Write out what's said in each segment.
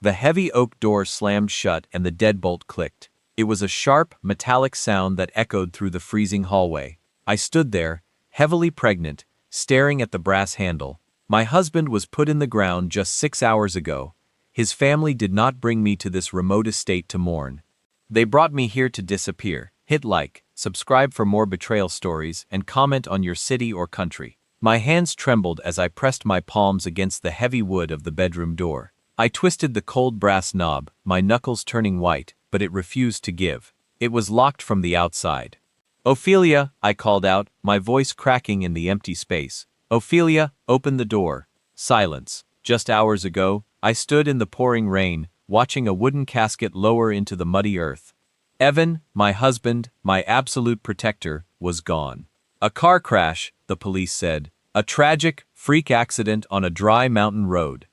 The heavy oak door slammed shut and the deadbolt clicked. It was a sharp, metallic sound that echoed through the freezing hallway. I stood there, heavily pregnant, staring at the brass handle. My husband was put in the ground just 6 hours ago. His family did not bring me to this remote estate to mourn. They brought me here to disappear. Hit like, subscribe for more betrayal stories, and comment on your city or country. My hands trembled as I pressed my palms against the heavy wood of the bedroom door. I twisted the cold brass knob, my knuckles turning white, but it refused to give. It was locked from the outside. "Ophelia," I called out, my voice cracking in the empty space. "Ophelia, open the door." Silence. Just hours ago, I stood in the pouring rain, watching a wooden casket lower into the muddy earth. Evan, my husband, my absolute protector, was gone. A car crash, the police said. A tragic, freak accident on a dry mountain road.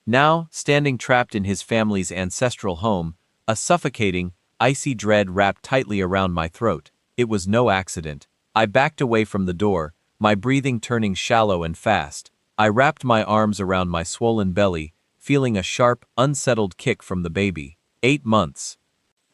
Now, standing trapped in his family's ancestral home, a suffocating, icy dread wrapped tightly around my throat. It was no accident. I backed away from the door, my breathing turning shallow and fast. I wrapped my arms around my swollen belly, feeling a sharp, unsettled kick from the baby. 8 months.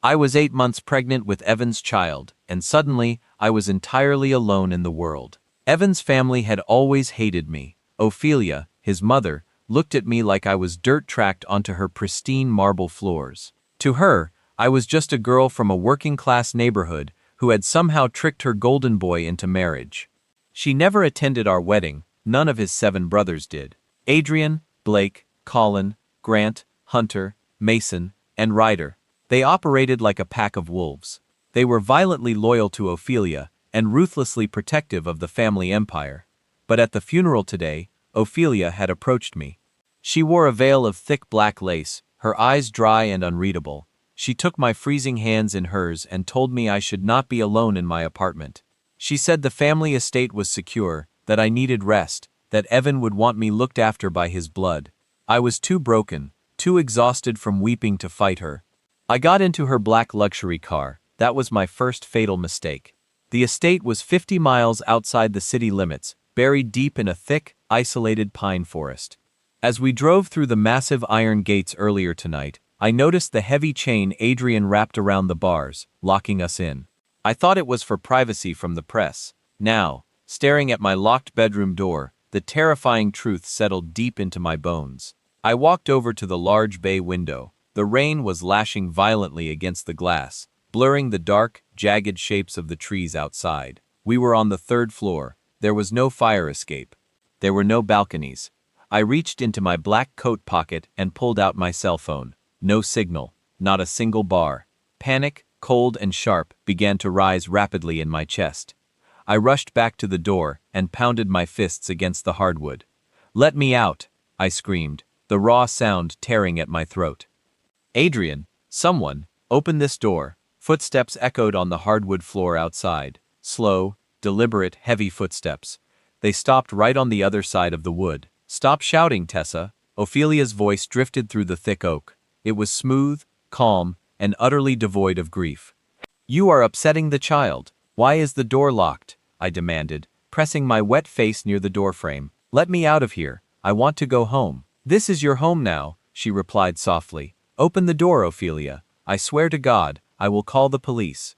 I was 8 months pregnant with Evan's child, and suddenly, I was entirely alone in the world. Evan's family had always hated me. Ophelia, his mother, looked at me like I was dirt tracked onto her pristine marble floors. To her, I was just a girl from a working-class neighborhood who had somehow tricked her golden boy into marriage. She never attended our wedding, none of his 7 brothers did. Adrian, Blake, Colin, Grant, Hunter, Mason, and Ryder. They operated like a pack of wolves. They were violently loyal to Ophelia and ruthlessly protective of the family empire. But at the funeral today, Ophelia had approached me. She wore a veil of thick black lace, her eyes dry and unreadable. She took my freezing hands in hers and told me I should not be alone in my apartment. She said the family estate was secure, that I needed rest, that Evan would want me looked after by his blood. I was too broken, too exhausted from weeping to fight her. I got into her black luxury car. That was my first fatal mistake. The estate was 50 miles outside the city limits, buried deep in a thick, isolated pine forest. As we drove through the massive iron gates earlier tonight, I noticed the heavy chain Adrian wrapped around the bars, locking us in. I thought it was for privacy from the press. Now, staring at my locked bedroom door, the terrifying truth settled deep into my bones. I walked over to the large bay window. The rain was lashing violently against the glass, blurring the dark, jagged shapes of the trees outside. We were on the 3rd floor. There was no fire escape. There were no balconies. I reached into my black coat pocket and pulled out my cell phone. No signal, not a single bar. Panic, cold and sharp, began to rise rapidly in my chest. I rushed back to the door and pounded my fists against the hardwood. "Let me out!" I screamed, the raw sound tearing at my throat. "Adrian, someone, open this door." Footsteps echoed on the hardwood floor outside. Slow, deliberate, heavy footsteps. They stopped right on the other side of the wood. "Stop shouting, Tessa." Ophelia's voice drifted through the thick oak. It was smooth, calm, and utterly devoid of grief. "You are upsetting the child. Why is the door locked?" I demanded, pressing my wet face near the doorframe. "Let me out of here. I want to go home." "This is your home now," she replied softly. "Open the door, Ophelia. I swear to God, I will call the police."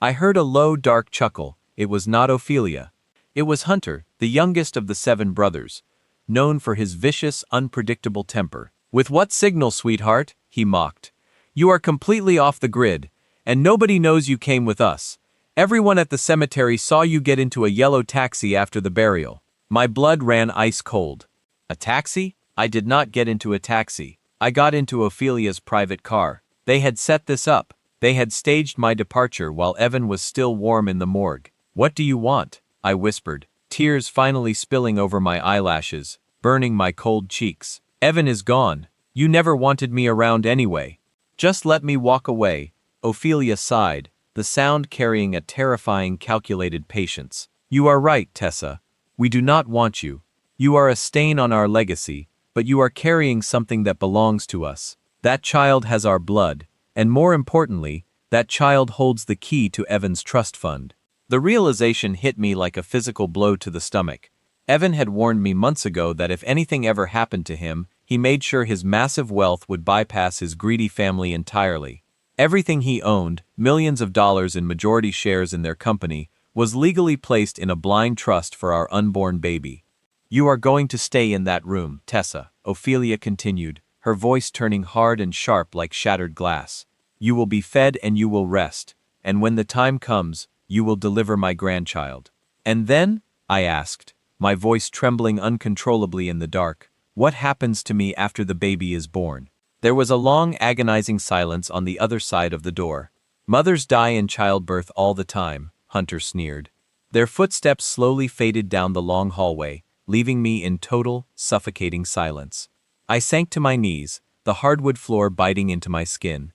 I heard a low, dark chuckle. It was not Ophelia. It was Hunter, the youngest of the 7 brothers, known for his vicious, unpredictable temper. "With what signal, sweetheart?" he mocked. "You are completely off the grid, and nobody knows you came with us. Everyone at the cemetery saw you get into a yellow taxi after the burial." My blood ran ice cold. "A taxi? I did not get into a taxi. I got into Ophelia's private car. They had set this up. They had staged my departure while Evan was still warm in the morgue." "What do you want?" I whispered, tears finally spilling over my eyelashes, burning my cold cheeks. "Evan is gone. You never wanted me around anyway. Just let me walk away." Ophelia sighed, the sound carrying a terrifying, calculated patience. "You are right, Tessa. We do not want you. You are a stain on our legacy, but you are carrying something that belongs to us. That child has our blood, and more importantly, that child holds the key to Evan's trust fund." The realization hit me like a physical blow to the stomach. Evan had warned me months ago that if anything ever happened to him, He made sure his massive wealth would bypass his greedy family entirely. Everything he owned, millions of dollars in majority shares in their company, was legally placed in a blind trust for our unborn baby. "You are going to stay in that room, Tessa," Ophelia continued, her voice turning hard and sharp like shattered glass. "You will be fed and you will rest, and when the time comes, you will deliver my grandchild." "And then?" I asked, my voice trembling uncontrollably in the dark. "What happens to me after the baby is born?" There was a long, agonizing silence on the other side of the door. "Mothers die in childbirth all the time," Hunter sneered. Their footsteps slowly faded down the long hallway, leaving me in total, suffocating silence. I sank to my knees, the hardwood floor biting into my skin.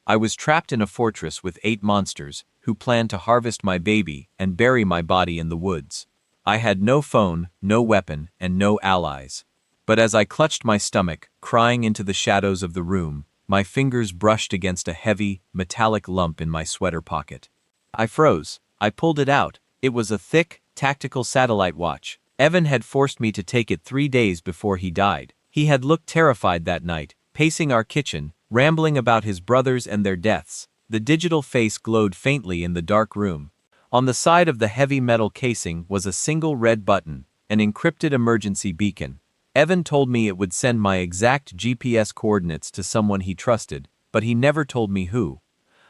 I was trapped in a fortress with 8 monsters, who planned to harvest my baby and bury my body in the woods. I had no phone, no weapon, and no allies. But as I clutched my stomach, crying into the shadows of the room, my fingers brushed against a heavy, metallic lump in my sweater pocket. I froze. I pulled it out. It was a thick, tactical satellite watch. Evan had forced me to take it 3 days before he died. He had looked terrified that night, pacing our kitchen, rambling about his brothers and their deaths. The digital face glowed faintly in the dark room. On the side of the heavy metal casing was a single red button, an encrypted emergency beacon. Evan told me it would send my exact GPS coordinates to someone he trusted, but he never told me who.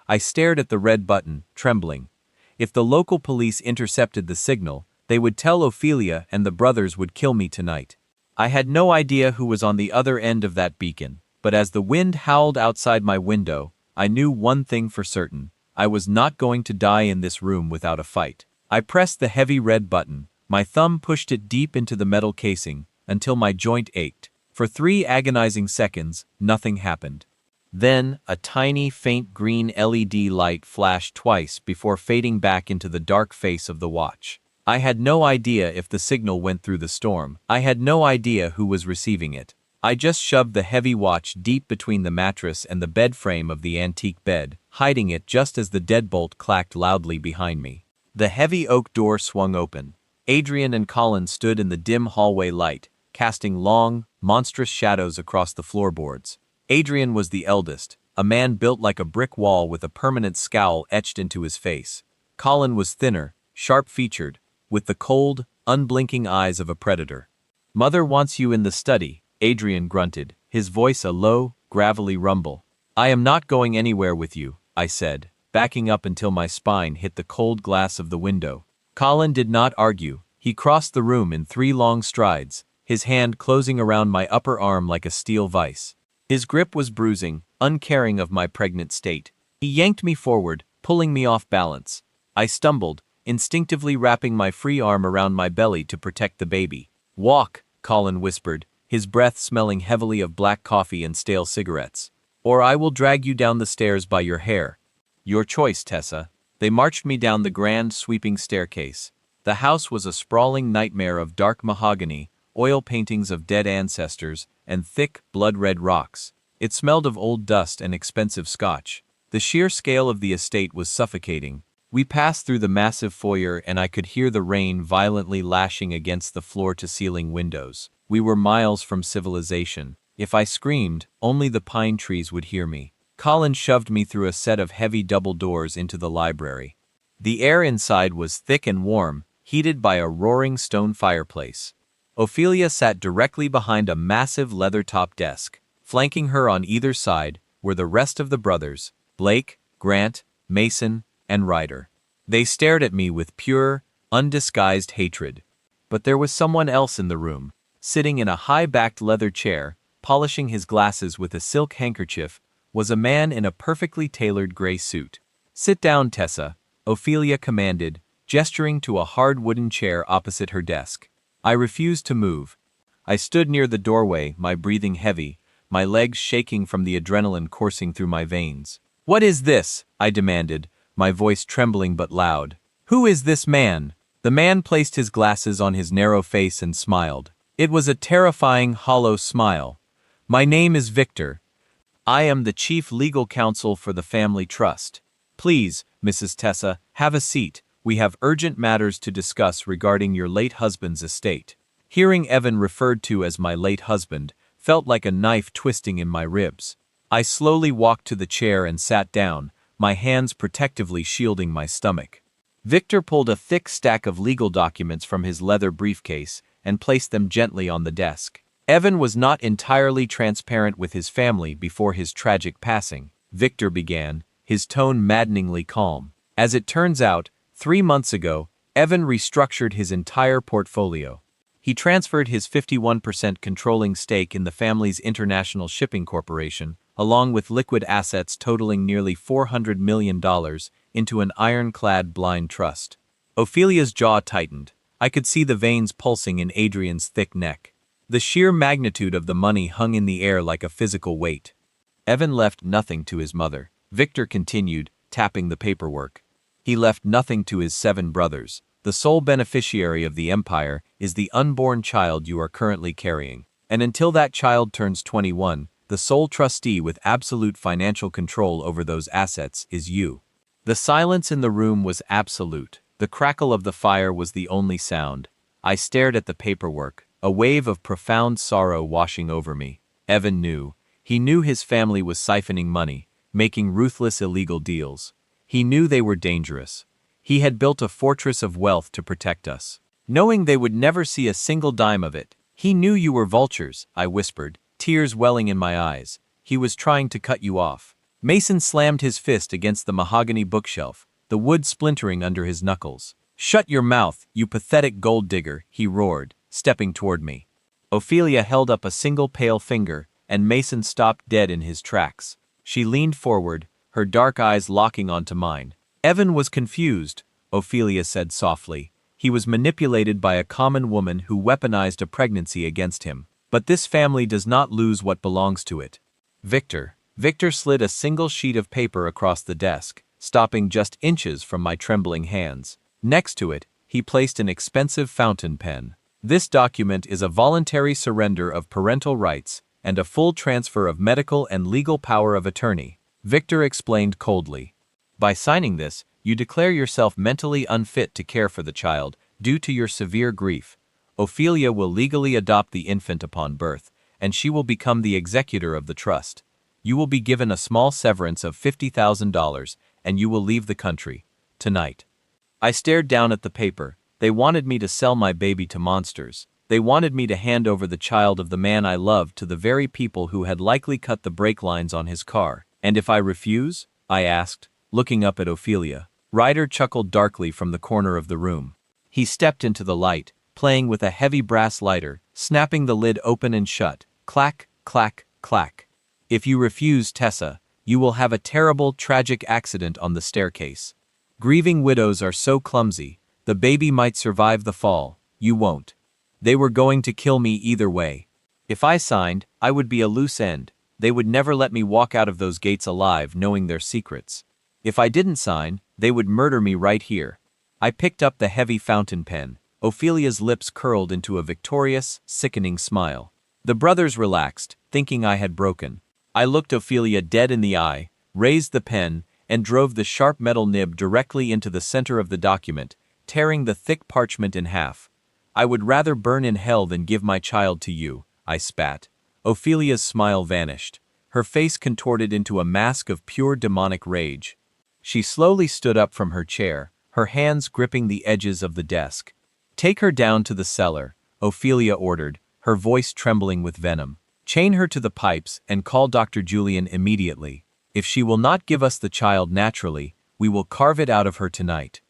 I stared at the red button, trembling. If the local police intercepted the signal, they would tell Ophelia and the brothers would kill me tonight. I had no idea who was on the other end of that beacon, but as the wind howled outside my window, I knew one thing for certain. I was not going to die in this room without a fight. I pressed the heavy red button. My thumb pushed it deep into the metal casing, until my joint ached. For 3 agonizing seconds, nothing happened. Then, a tiny, faint green LED light flashed twice before fading back into the dark face of the watch. I had no idea if the signal went through the storm. I had no idea who was receiving it. I just shoved the heavy watch deep between the mattress and the bed frame of the antique bed, hiding it just as the deadbolt clacked loudly behind me. The heavy oak door swung open. Adrian and Colin stood in the dim hallway light, casting long, monstrous shadows across the floorboards. Adrian was the eldest, a man built like a brick wall with a permanent scowl etched into his face. Colin was thinner, sharp-featured, with the cold, unblinking eyes of a predator. "Mother wants you in the study," Adrian grunted, his voice a low, gravelly rumble. "I am not going anywhere with you," I said, backing up until my spine hit the cold glass of the window. Colin did not argue. He crossed the room in 3 long strides, his hand closing around my upper arm like a steel vice. His grip was bruising, uncaring of my pregnant state. He yanked me forward, pulling me off balance. I stumbled, instinctively wrapping my free arm around my belly to protect the baby. "Walk," Colin whispered, his breath smelling heavily of black coffee and stale cigarettes. "Or I will drag you down the stairs by your hair." "Your choice, Tessa." They marched me down the grand, sweeping staircase. The house was a sprawling nightmare of dark mahogany, oil paintings of dead ancestors, and thick, blood-red rocks. It smelled of old dust and expensive scotch. The sheer scale of the estate was suffocating. We passed through the massive foyer and I could hear the rain violently lashing against the floor-to-ceiling windows. We were miles from civilization. If I screamed, only the pine trees would hear me. Colin shoved me through a set of heavy double doors into the library. The air inside was thick and warm, heated by a roaring stone fireplace. Ophelia sat directly behind a massive leather-topped desk. Flanking her on either side were the rest of the brothers, Blake, Grant, Mason, and Ryder. They stared at me with pure, undisguised hatred. But there was someone else in the room, sitting in a high-backed leather chair, polishing his glasses with a silk handkerchief, was a man in a perfectly tailored gray suit. "Sit down, Tessa," Ophelia commanded, gesturing to a hard wooden chair opposite her desk. I refused to move. I stood near the doorway, my breathing heavy, my legs shaking from the adrenaline coursing through my veins. "What is this?" I demanded, my voice trembling but loud. "Who is this man?" The man placed his glasses on his narrow face and smiled. It was a terrifying, hollow smile. "My name is Victor. I am the chief legal counsel for the family trust. Please, Mrs. Tessa, have a seat. We have urgent matters to discuss regarding your late husband's estate." Hearing Evan referred to as my late husband, felt like a knife twisting in my ribs. I slowly walked to the chair and sat down, my hands protectively shielding my stomach. Victor pulled a thick stack of legal documents from his leather briefcase and placed them gently on the desk. Evan was not entirely transparent with his family before his tragic passing, Victor began, his tone maddeningly calm. As it turns out, 3 months ago, Evan restructured his entire portfolio. He transferred his 51% controlling stake in the family's international shipping corporation, along with liquid assets totaling nearly $400 million, into an ironclad blind trust. Ophelia's jaw tightened. I could see the veins pulsing in Adrian's thick neck. The sheer magnitude of the money hung in the air like a physical weight. Evan left nothing to his mother, Victor continued, tapping the paperwork. He left nothing to his 7 brothers. The sole beneficiary of the empire is the unborn child you are currently carrying. And until that child turns 21, the sole trustee with absolute financial control over those assets is you. The silence in the room was absolute. The crackle of the fire was the only sound. I stared at the paperwork, a wave of profound sorrow washing over me. Evan knew. He knew his family was siphoning money, making ruthless illegal deals. He knew they were dangerous. He had built a fortress of wealth to protect us. Knowing they would never see a single dime of it. He knew you were vultures, I whispered, tears welling in my eyes. He was trying to cut you off. Mason slammed his fist against the mahogany bookshelf, the wood splintering under his knuckles. "Shut your mouth, you pathetic gold digger," he roared, stepping toward me. Ophelia held up a single pale finger, and Mason stopped dead in his tracks. She leaned forward, her dark eyes locking onto mine. Evan was confused, Ophelia said softly. He was manipulated by a common woman who weaponized a pregnancy against him. But this family does not lose what belongs to it. Victor slid a single sheet of paper across the desk, stopping just inches from my trembling hands. Next to it, he placed an expensive fountain pen. "This document is a voluntary surrender of parental rights and a full transfer of medical and legal power of attorney," Victor explained coldly. "By signing this, you declare yourself mentally unfit to care for the child due to your severe grief. Ophelia will legally adopt the infant upon birth, and she will become the executor of the trust. You will be given a small severance of $50,000, and you will leave the country. Tonight." I stared down at the paper. They wanted me to sell my baby to monsters. They wanted me to hand over the child of the man I loved to the very people who had likely cut the brake lines on his car. "And if I refuse?" I asked, looking up at Ophelia. Ryder chuckled darkly from the corner of the room. He stepped into the light, playing with a heavy brass lighter, snapping the lid open and shut. Clack, clack, clack. "If you refuse, Tessa, you will have a terrible, tragic accident on the staircase. Grieving widows are so clumsy. The baby might survive the fall. You won't. They were going to kill me either way. If I signed, I would be a loose end. They would never let me walk out of those gates alive knowing their secrets. If I didn't sign, they would murder me right here." I picked up the heavy fountain pen. Ophelia's lips curled into a victorious, sickening smile. The brothers relaxed, thinking I had broken. I looked Ophelia dead in the eye, raised the pen, and drove the sharp metal nib directly into the center of the document, tearing the thick parchment in half. "I would rather burn in hell than give my child to you," I spat. Ophelia's smile vanished. Her face contorted into a mask of pure demonic rage. She slowly stood up from her chair, her hands gripping the edges of the desk. "Take her down to the cellar," Ophelia ordered, her voice trembling with venom. "Chain her to the pipes and call Dr. Julian immediately. If she will not give us the child naturally, we will carve it out of her tonight."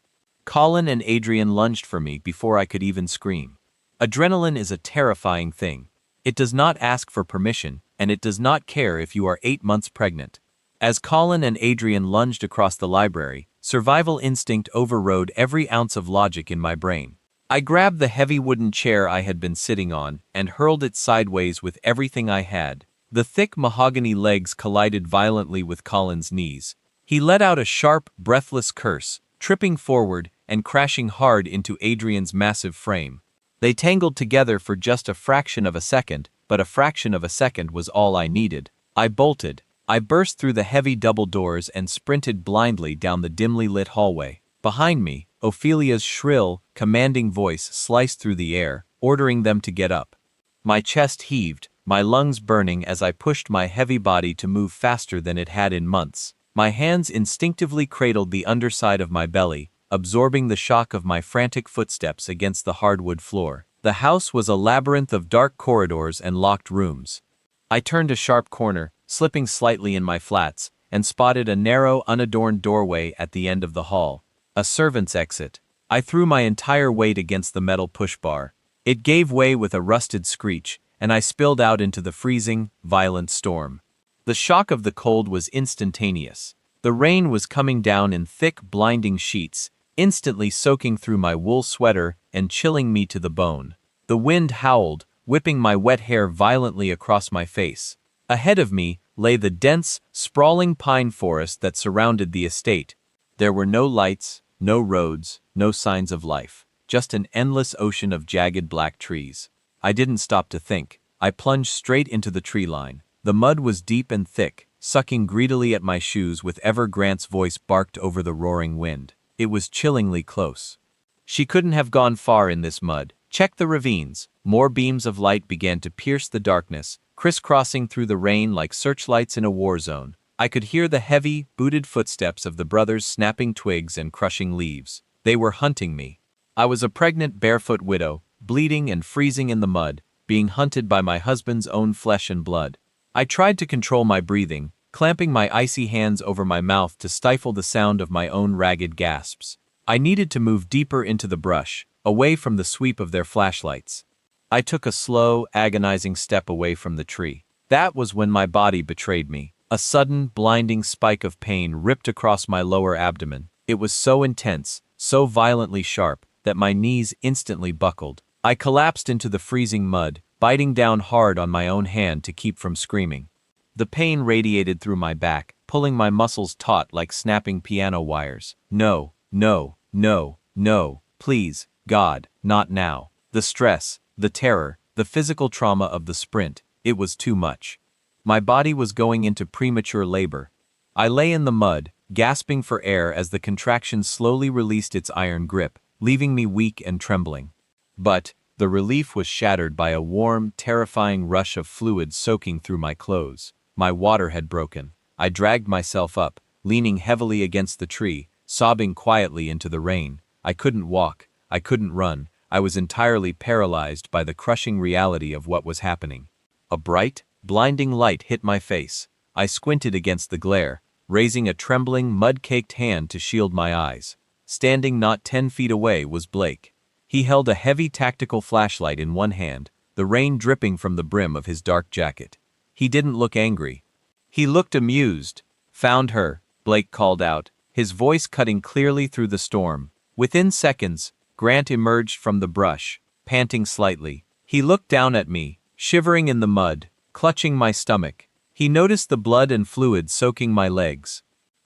Colin and Adrian lunged for me before I could even scream. Adrenaline is a terrifying thing. It does not ask for permission, and it does not care if you are 8 months pregnant. As Colin and Adrian lunged across the library, survival instinct overrode every ounce of logic in my brain. I grabbed the heavy wooden chair I had been sitting on and hurled it sideways with everything I had. The thick mahogany legs collided violently with Colin's knees. He let out a sharp, breathless curse, tripping forward and crashing hard into Adrian's massive frame. They tangled together for just a fraction of a second, but a fraction of a second was all I needed. I bolted. I burst through the heavy double doors and sprinted blindly down the dimly lit hallway. Behind me, Ophelia's shrill, commanding voice sliced through the air, ordering them to get up. My chest heaved, my lungs burning as I pushed my heavy body to move faster than it had in months. My hands instinctively cradled the underside of my belly, absorbing the shock of my frantic footsteps against the hardwood floor. The house was a labyrinth of dark corridors and locked rooms. I turned a sharp corner, slipping slightly in my flats, and spotted a narrow, unadorned doorway at the end of the hall. A servant's exit. I threw my entire weight against the metal push bar. It gave way with a rusted screech, and I spilled out into the freezing, violent storm. The shock of the cold was instantaneous. The rain was coming down in thick, blinding sheets, instantly soaking through my wool sweater and chilling me to the bone. The wind howled, whipping my wet hair violently across my face. Ahead of me lay the dense, sprawling pine forest that surrounded the estate. There were no lights, no roads, no signs of life, just an endless ocean of jagged black trees. I didn't stop to think. I plunged straight into the tree line. The mud was deep and thick, sucking greedily at my shoes with ever Grant's voice barked over the roaring wind. It was chillingly close. She couldn't have gone far in this mud. Check the ravines. More beams of light began to pierce the darkness, crisscrossing through the rain like searchlights in a war zone. I could hear the heavy, booted footsteps of the brothers snapping twigs and crushing leaves. They were hunting me. I was a pregnant, barefoot widow, bleeding and freezing in the mud, being hunted by my husband's own flesh and blood. I tried to control my breathing, clamping my icy hands over my mouth to stifle the sound of my own ragged gasps. I needed to move deeper into the brush, away from the sweep of their flashlights. I took a slow, agonizing step away from the tree. That was when my body betrayed me. A sudden, blinding spike of pain ripped across my lower abdomen. It was so intense, so violently sharp, that my knees instantly buckled. I collapsed into the freezing mud, biting down hard on my own hand to keep from screaming. The pain radiated through my back, pulling my muscles taut like snapping piano wires. No, no, no, no, please, God, not now. The stress, the terror, the physical trauma of the sprint, it was too much. My body was going into premature labor. I lay in the mud, gasping for air as the contraction slowly released its iron grip, leaving me weak and trembling. But the relief was shattered by a warm, terrifying rush of fluid soaking through my clothes. My water had broken. I dragged myself up, leaning heavily against the tree, sobbing quietly into the rain. I couldn't walk. I couldn't run. I was entirely paralyzed by the crushing reality of what was happening. A bright, blinding light hit my face. I squinted against the glare, raising a trembling, mud-caked hand to shield my eyes. Standing not 10 feet away was Blake. He held a heavy tactical flashlight in one hand, the rain dripping from the brim of his dark jacket. He didn't look angry. He looked amused. "Found her," Blake called out, his voice cutting clearly through the storm. Within seconds, Grant emerged from the brush, panting slightly. He looked down at me, shivering in the mud, clutching my stomach. He noticed the blood and fluid soaking my legs.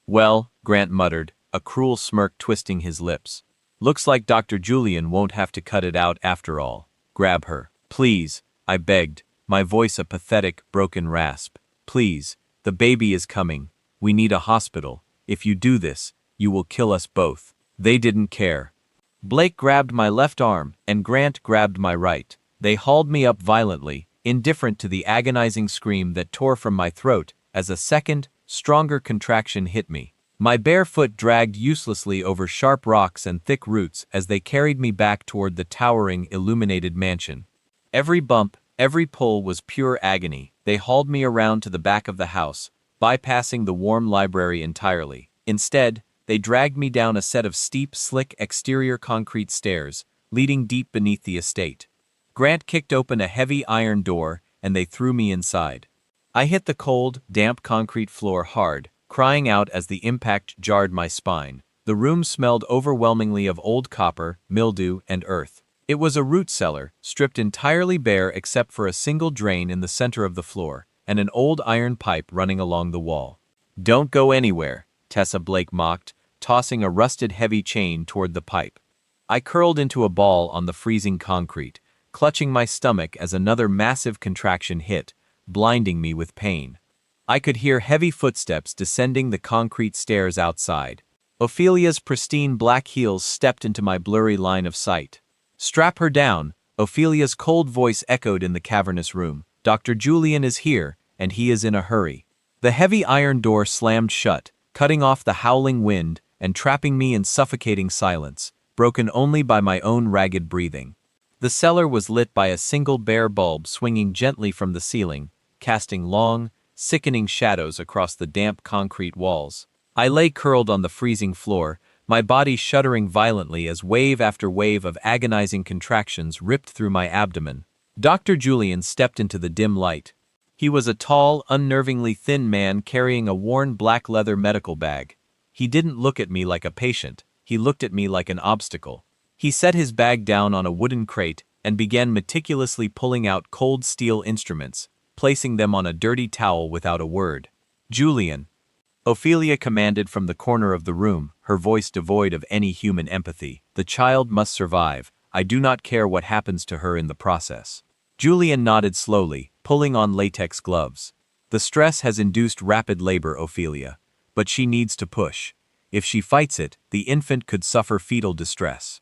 "Well," Grant muttered, a cruel smirk twisting his lips. "Looks like Dr. Julian won't have to cut it out after all. Grab her. Please," I begged, my voice a pathetic, broken rasp. "Please, the baby is coming. We need a hospital. If you do this, you will kill us both." They didn't care. Blake grabbed my left arm, and Grant grabbed my right. They hauled me up violently, indifferent to the agonizing scream that tore from my throat as a second, stronger contraction hit me. My bare foot dragged uselessly over sharp rocks and thick roots as they carried me back toward the towering, illuminated mansion. Every bump, every pull was pure agony. They hauled me around to the back of the house, bypassing the warm library entirely. Instead, they dragged me down a set of steep, slick exterior concrete stairs, leading deep beneath the estate. Grant kicked open a heavy iron door, and they threw me inside. I hit the cold, damp concrete floor hard, crying out as the impact jarred my spine. The room smelled overwhelmingly of old copper, mildew, and earth. It was a root cellar, stripped entirely bare except for a single drain in the center of the floor, and an old iron pipe running along the wall. "Don't go anywhere," Tessa Blake mocked, tossing a rusted heavy chain toward the pipe. I curled into a ball on the freezing concrete, clutching my stomach as another massive contraction hit, blinding me with pain. I could hear heavy footsteps descending the concrete stairs outside. Ophelia's pristine black heels stepped into my blurry line of sight. "Strap her down," Ophelia's cold voice echoed in the cavernous room. Dr. Julian is here, and he is in a hurry. The heavy iron door slammed shut, cutting off the howling wind and trapping me in suffocating silence, broken only by my own ragged breathing. The cellar was lit by a single bare bulb swinging gently from the ceiling, casting long, sickening shadows across the damp concrete walls. I lay curled on the freezing floor, my body shuddering violently as wave after wave of agonizing contractions ripped through my abdomen. Dr. Julian stepped into the dim light. He was a tall, unnervingly thin man carrying a worn black leather medical bag. He didn't look at me like a patient, he looked at me like an obstacle. He set his bag down on a wooden crate and began meticulously pulling out cold steel instruments, placing them on a dirty towel without a word. "Julian," Ophelia commanded from the corner of the room, her voice devoid of any human empathy. "The child must survive. I do not care what happens to her in the process." Julian nodded slowly, pulling on latex gloves. "The stress has induced rapid labor, Ophelia. But she needs to push. If she fights it, the infant could suffer fetal distress."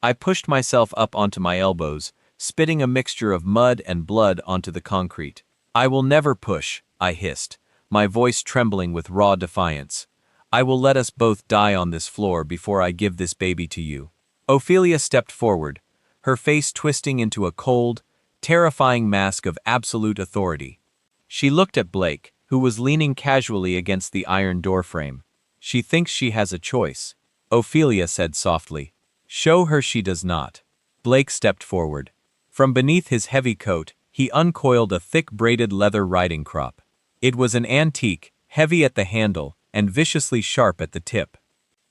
I pushed myself up onto my elbows, spitting a mixture of mud and blood onto the concrete. "I will never push," I hissed, my voice trembling with raw defiance. "I will let us both die on this floor before I give this baby to you." Ophelia stepped forward, her face twisting into a cold, terrifying mask of absolute authority. She looked at Blake, who was leaning casually against the iron doorframe. "She thinks she has a choice," Ophelia said softly. "Show her she does not." Blake stepped forward. From beneath his heavy coat, he uncoiled a thick braided leather riding crop. It was an antique, heavy at the handle, and viciously sharp at the tip.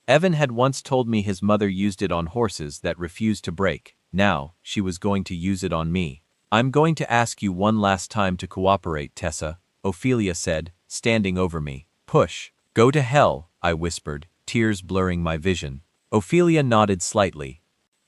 Evan had once told me his mother used it on horses that refused to break. Now, she was going to use it on me. "I'm going to ask you one last time to cooperate, Tessa," Ophelia said, standing over me. "Push." "Go to hell," I whispered, tears blurring my vision. Ophelia nodded slightly.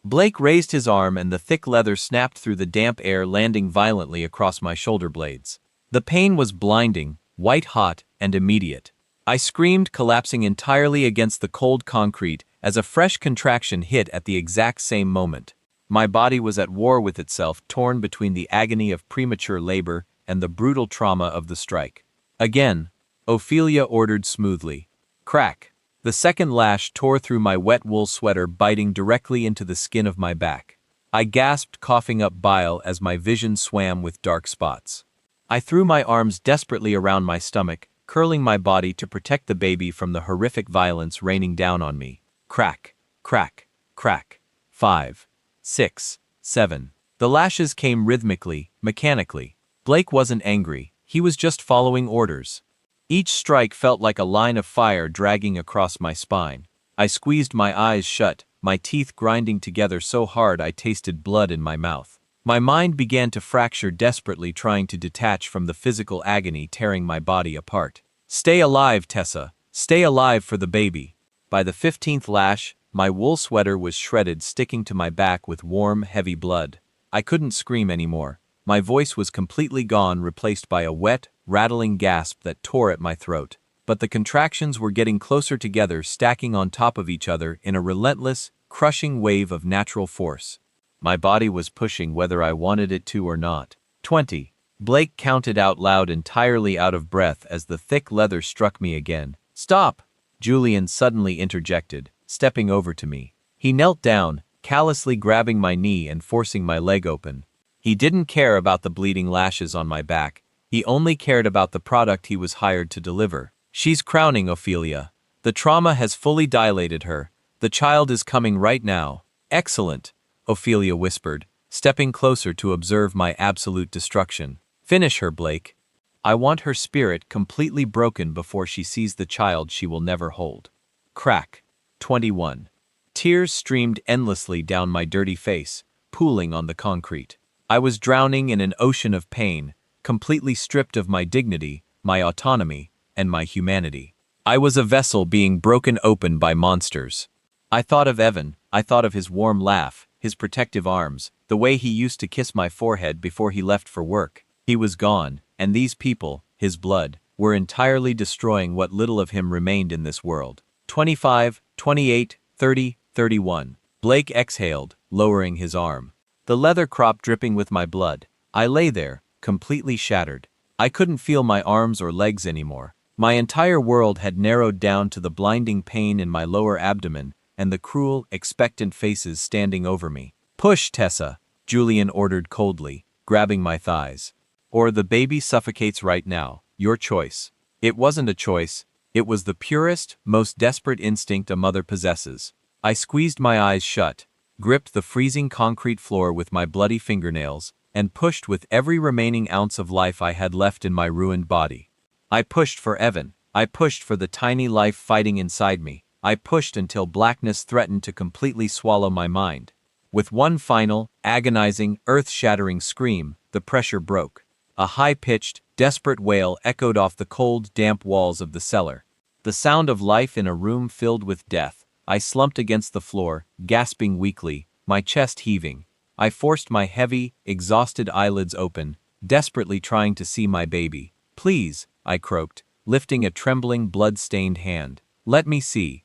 Blake raised his arm and the thick leather snapped through the damp air, landing violently across my shoulder blades. The pain was blinding, white-hot, and immediate. I screamed, collapsing entirely against the cold concrete as a fresh contraction hit at the exact same moment. My body was at war with itself, torn between the agony of premature labor and the brutal trauma of the strike. "Again," Ophelia ordered smoothly. Crack! The second lash tore through my wet wool sweater, biting directly into the skin of my back. I gasped, coughing up bile as my vision swam with dark spots. I threw my arms desperately around my stomach, curling my body to protect the baby from the horrific violence raining down on me. Crack, crack, crack. 5, 6, 7. The lashes came rhythmically, mechanically. Blake wasn't angry, he was just following orders. Each strike felt like a line of fire dragging across my spine. I squeezed my eyes shut, my teeth grinding together so hard I tasted blood in my mouth. My mind began to fracture desperately, trying to detach from the physical agony tearing my body apart. "Stay alive, Tessa. Stay alive for the baby." By the 15th lash, my wool sweater was shredded, sticking to my back with warm, heavy blood. I couldn't scream anymore. My voice was completely gone, replaced by a wet, rattling gasp that tore at my throat. But the contractions were getting closer together, stacking on top of each other in a relentless, crushing wave of natural force. My body was pushing whether I wanted it to or not. 20. Blake counted out loud, entirely out of breath as the thick leather struck me again. "Stop!" Julian suddenly interjected, stepping over to me. He knelt down, callously grabbing my knee and forcing my leg open. He didn't care about the bleeding lashes on my back. He only cared about the product he was hired to deliver. "She's crowning, Ophelia. The trauma has fully dilated her. The child is coming right now." "Excellent," Ophelia whispered, stepping closer to observe my absolute destruction. "Finish her, Blake. I want her spirit completely broken before she sees the child she will never hold." Crack. 21. Tears streamed endlessly down my dirty face, pooling on the concrete. I was drowning in an ocean of pain, completely stripped of my dignity, my autonomy, and my humanity. I was a vessel being broken open by monsters. I thought of Evan. I thought of his warm laugh, his protective arms, the way he used to kiss my forehead before he left for work. He was gone, and these people, his blood, were entirely destroying what little of him remained in this world. 25, 28, 30, 31. Blake exhaled, lowering his arm. The leather crop dripping with my blood. I lay there, completely shattered. I couldn't feel my arms or legs anymore. My entire world had narrowed down to the blinding pain in my lower abdomen and the cruel, expectant faces standing over me. "Push, Tessa," Julian ordered coldly, grabbing my thighs. "Or the baby suffocates right now. Your choice." It wasn't a choice. It was the purest, most desperate instinct a mother possesses. I squeezed my eyes shut, gripped the freezing concrete floor with my bloody fingernails, and pushed with every remaining ounce of life I had left in my ruined body. I pushed for Evan. I pushed for the tiny life fighting inside me. I pushed until blackness threatened to completely swallow my mind. With one final, agonizing, earth-shattering scream, the pressure broke. A high-pitched, desperate wail echoed off the cold, damp walls of the cellar. The sound of life in a room filled with death. I slumped against the floor, gasping weakly, my chest heaving. I forced my heavy, exhausted eyelids open, desperately trying to see my baby. "Please," I croaked, lifting a trembling, blood-stained hand. "Let me see."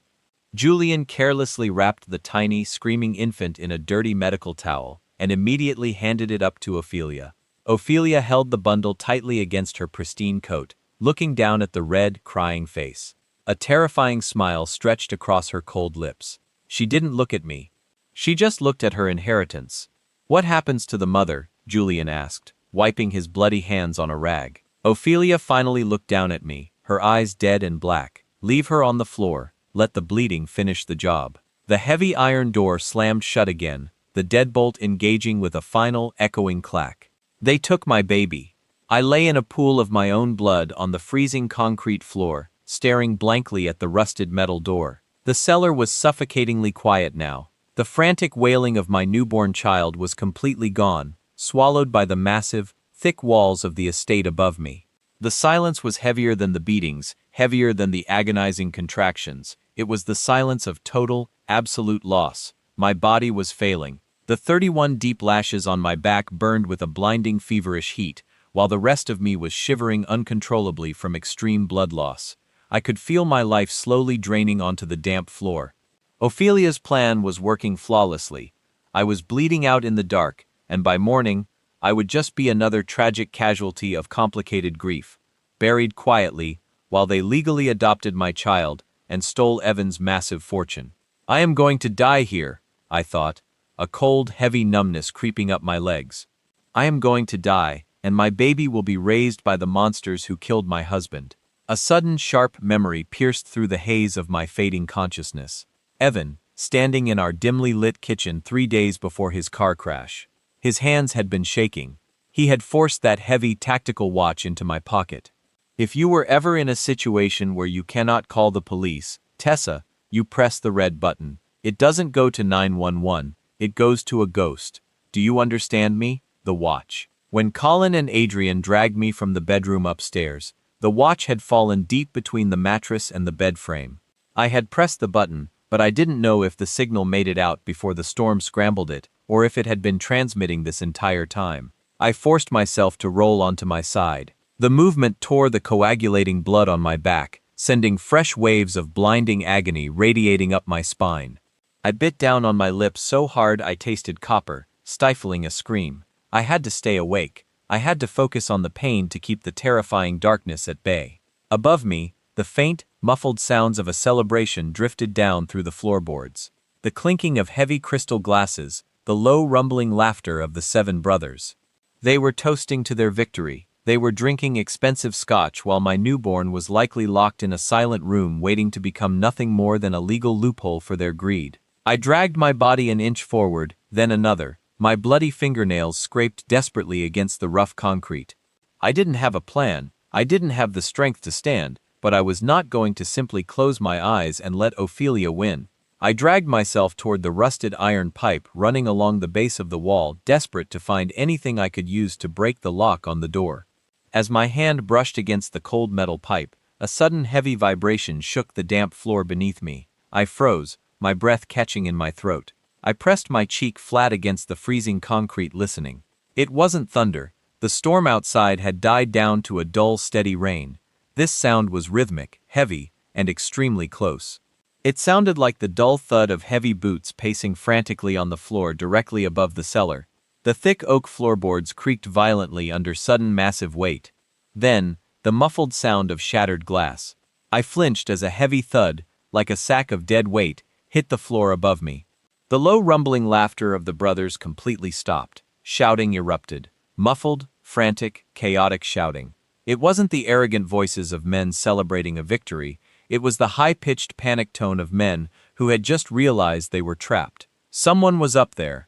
Julian carelessly wrapped the tiny, screaming infant in a dirty medical towel and immediately handed it up to Ophelia. Ophelia held the bundle tightly against her pristine coat, looking down at the red, crying face. A terrifying smile stretched across her cold lips. She didn't look at me. She just looked at her inheritance. "What happens to the mother?" Julian asked, wiping his bloody hands on a rag. Ophelia finally looked down at me, her eyes dead and black. "Leave her on the floor. Let the bleeding finish the job." The heavy iron door slammed shut again, the deadbolt engaging with a final, echoing clack. They took my baby. I lay in a pool of my own blood on the freezing concrete floor, staring blankly at the rusted metal door. The cellar was suffocatingly quiet now. The frantic wailing of my newborn child was completely gone, swallowed by the massive, thick walls of the estate above me. The silence was heavier than the beatings, heavier than the agonizing contractions. It was the silence of total, absolute loss. My body was failing. The 31 deep lashes on my back burned with a blinding feverish heat, while the rest of me was shivering uncontrollably from extreme blood loss. I could feel my life slowly draining onto the damp floor. Ophelia's plan was working flawlessly. I was bleeding out in the dark, and by morning, I would just be another tragic casualty of complicated grief, buried quietly, while they legally adopted my child and stole Evan's massive fortune. "I am going to die here," I thought, a cold, heavy numbness creeping up my legs. "I am going to die, and my baby will be raised by the monsters who killed my husband." A sudden, sharp memory pierced through the haze of my fading consciousness. Evan, standing in our dimly lit kitchen 3 days before his car crash. His hands had been shaking. He had forced that heavy tactical watch into my pocket. "If you were ever in a situation where you cannot call the police, Tessa, you press the red button. It doesn't go to 911, it goes to a ghost. Do you understand me?" The watch. When Colin and Adrian dragged me from the bedroom upstairs, the watch had fallen deep between the mattress and the bed frame. I had pressed the button, but I didn't know if the signal made it out before the storm scrambled it, or if it had been transmitting this entire time. I forced myself to roll onto my side. The movement tore the coagulating blood on my back, sending fresh waves of blinding agony radiating up my spine. I bit down on my lips so hard I tasted copper, stifling a scream. I had to stay awake. I had to focus on the pain to keep the terrifying darkness at bay. Above me, the faint, muffled sounds of a celebration drifted down through the floorboards. The clinking of heavy crystal glasses, the low rumbling laughter of the 7 brothers. They were toasting to their victory. They were drinking expensive scotch while my newborn was likely locked in a silent room waiting to become nothing more than a legal loophole for their greed. I dragged my body an inch forward, then another. My bloody fingernails scraped desperately against the rough concrete. I didn't have a plan. I didn't have the strength to stand, but I was not going to simply close my eyes and let Ophelia win. I dragged myself toward the rusted iron pipe running along the base of the wall, desperate to find anything I could use to break the lock on the door. As my hand brushed against the cold metal pipe, a sudden heavy vibration shook the damp floor beneath me. I froze, my breath catching in my throat. I pressed my cheek flat against the freezing concrete, listening. It wasn't thunder. The storm outside had died down to a dull, steady rain. This sound was rhythmic, heavy, and extremely close. It sounded like the dull thud of heavy boots pacing frantically on the floor directly above the cellar. The thick oak floorboards creaked violently under sudden massive weight. Then, the muffled sound of shattered glass. I flinched as a heavy thud, like a sack of dead weight, hit the floor above me. The low rumbling laughter of the brothers completely stopped. Shouting erupted. Muffled, frantic, chaotic shouting. It wasn't the arrogant voices of men celebrating a victory, it was the high-pitched panic tone of men who had just realized they were trapped. Someone was up there.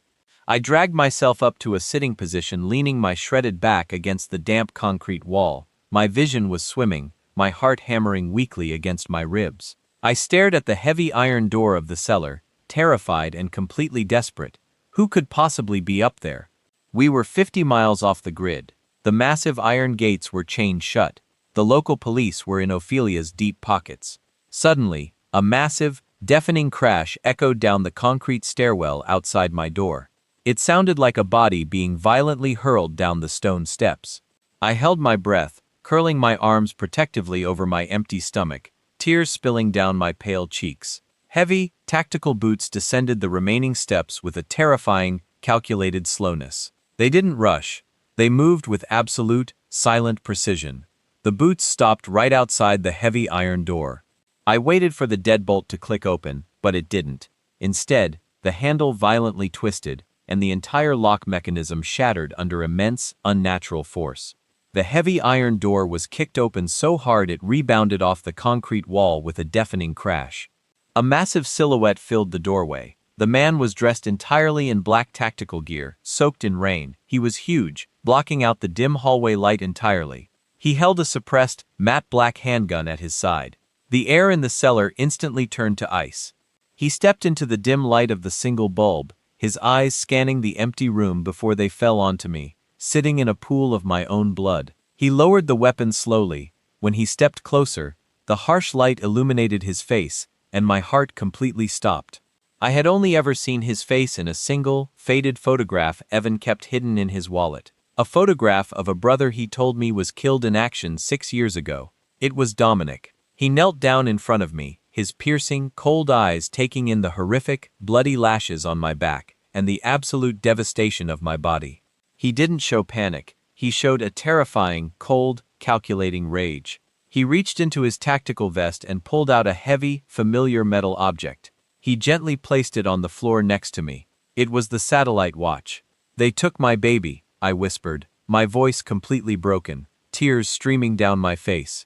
I dragged myself up to a sitting position, leaning my shredded back against the damp concrete wall. My vision was swimming, my heart hammering weakly against my ribs. I stared at the heavy iron door of the cellar, terrified and completely desperate. Who could possibly be up there? We were 50 miles off the grid. The massive iron gates were chained shut. The local police were in Ophelia's deep pockets. Suddenly, a massive, deafening crash echoed down the concrete stairwell outside my door. It sounded like a body being violently hurled down the stone steps. I held my breath, curling my arms protectively over my empty stomach, tears spilling down my pale cheeks. Heavy, tactical boots descended the remaining steps with a terrifying, calculated slowness. They didn't rush. They moved with absolute, silent precision. The boots stopped right outside the heavy iron door. I waited for the deadbolt to click open, but it didn't. Instead, the handle violently twisted, and the entire lock mechanism shattered under immense, unnatural force. The heavy iron door was kicked open so hard it rebounded off the concrete wall with a deafening crash. A massive silhouette filled the doorway. The man was dressed entirely in black tactical gear, soaked in rain. He was huge, blocking out the dim hallway light entirely. He held a suppressed, matte black handgun at his side. The air in the cellar instantly turned to ice. He stepped into the dim light of the single bulb, his eyes scanning the empty room before they fell onto me, sitting in a pool of my own blood. He lowered the weapon slowly. When he stepped closer, the harsh light illuminated his face, and my heart completely stopped. I had only ever seen his face in a single, faded photograph Evan kept hidden in his wallet. A photograph of a brother he told me was killed in action 6 years ago. It was Dominic. He knelt down in front of me, his piercing, cold eyes taking in the horrific, bloody lashes on my back, and the absolute devastation of my body. He didn't show panic. He showed a terrifying, cold, calculating rage. He reached into his tactical vest and pulled out a heavy, familiar metal object. He gently placed it on the floor next to me. It was the satellite watch. "They took my baby," I whispered, my voice completely broken, tears streaming down my face.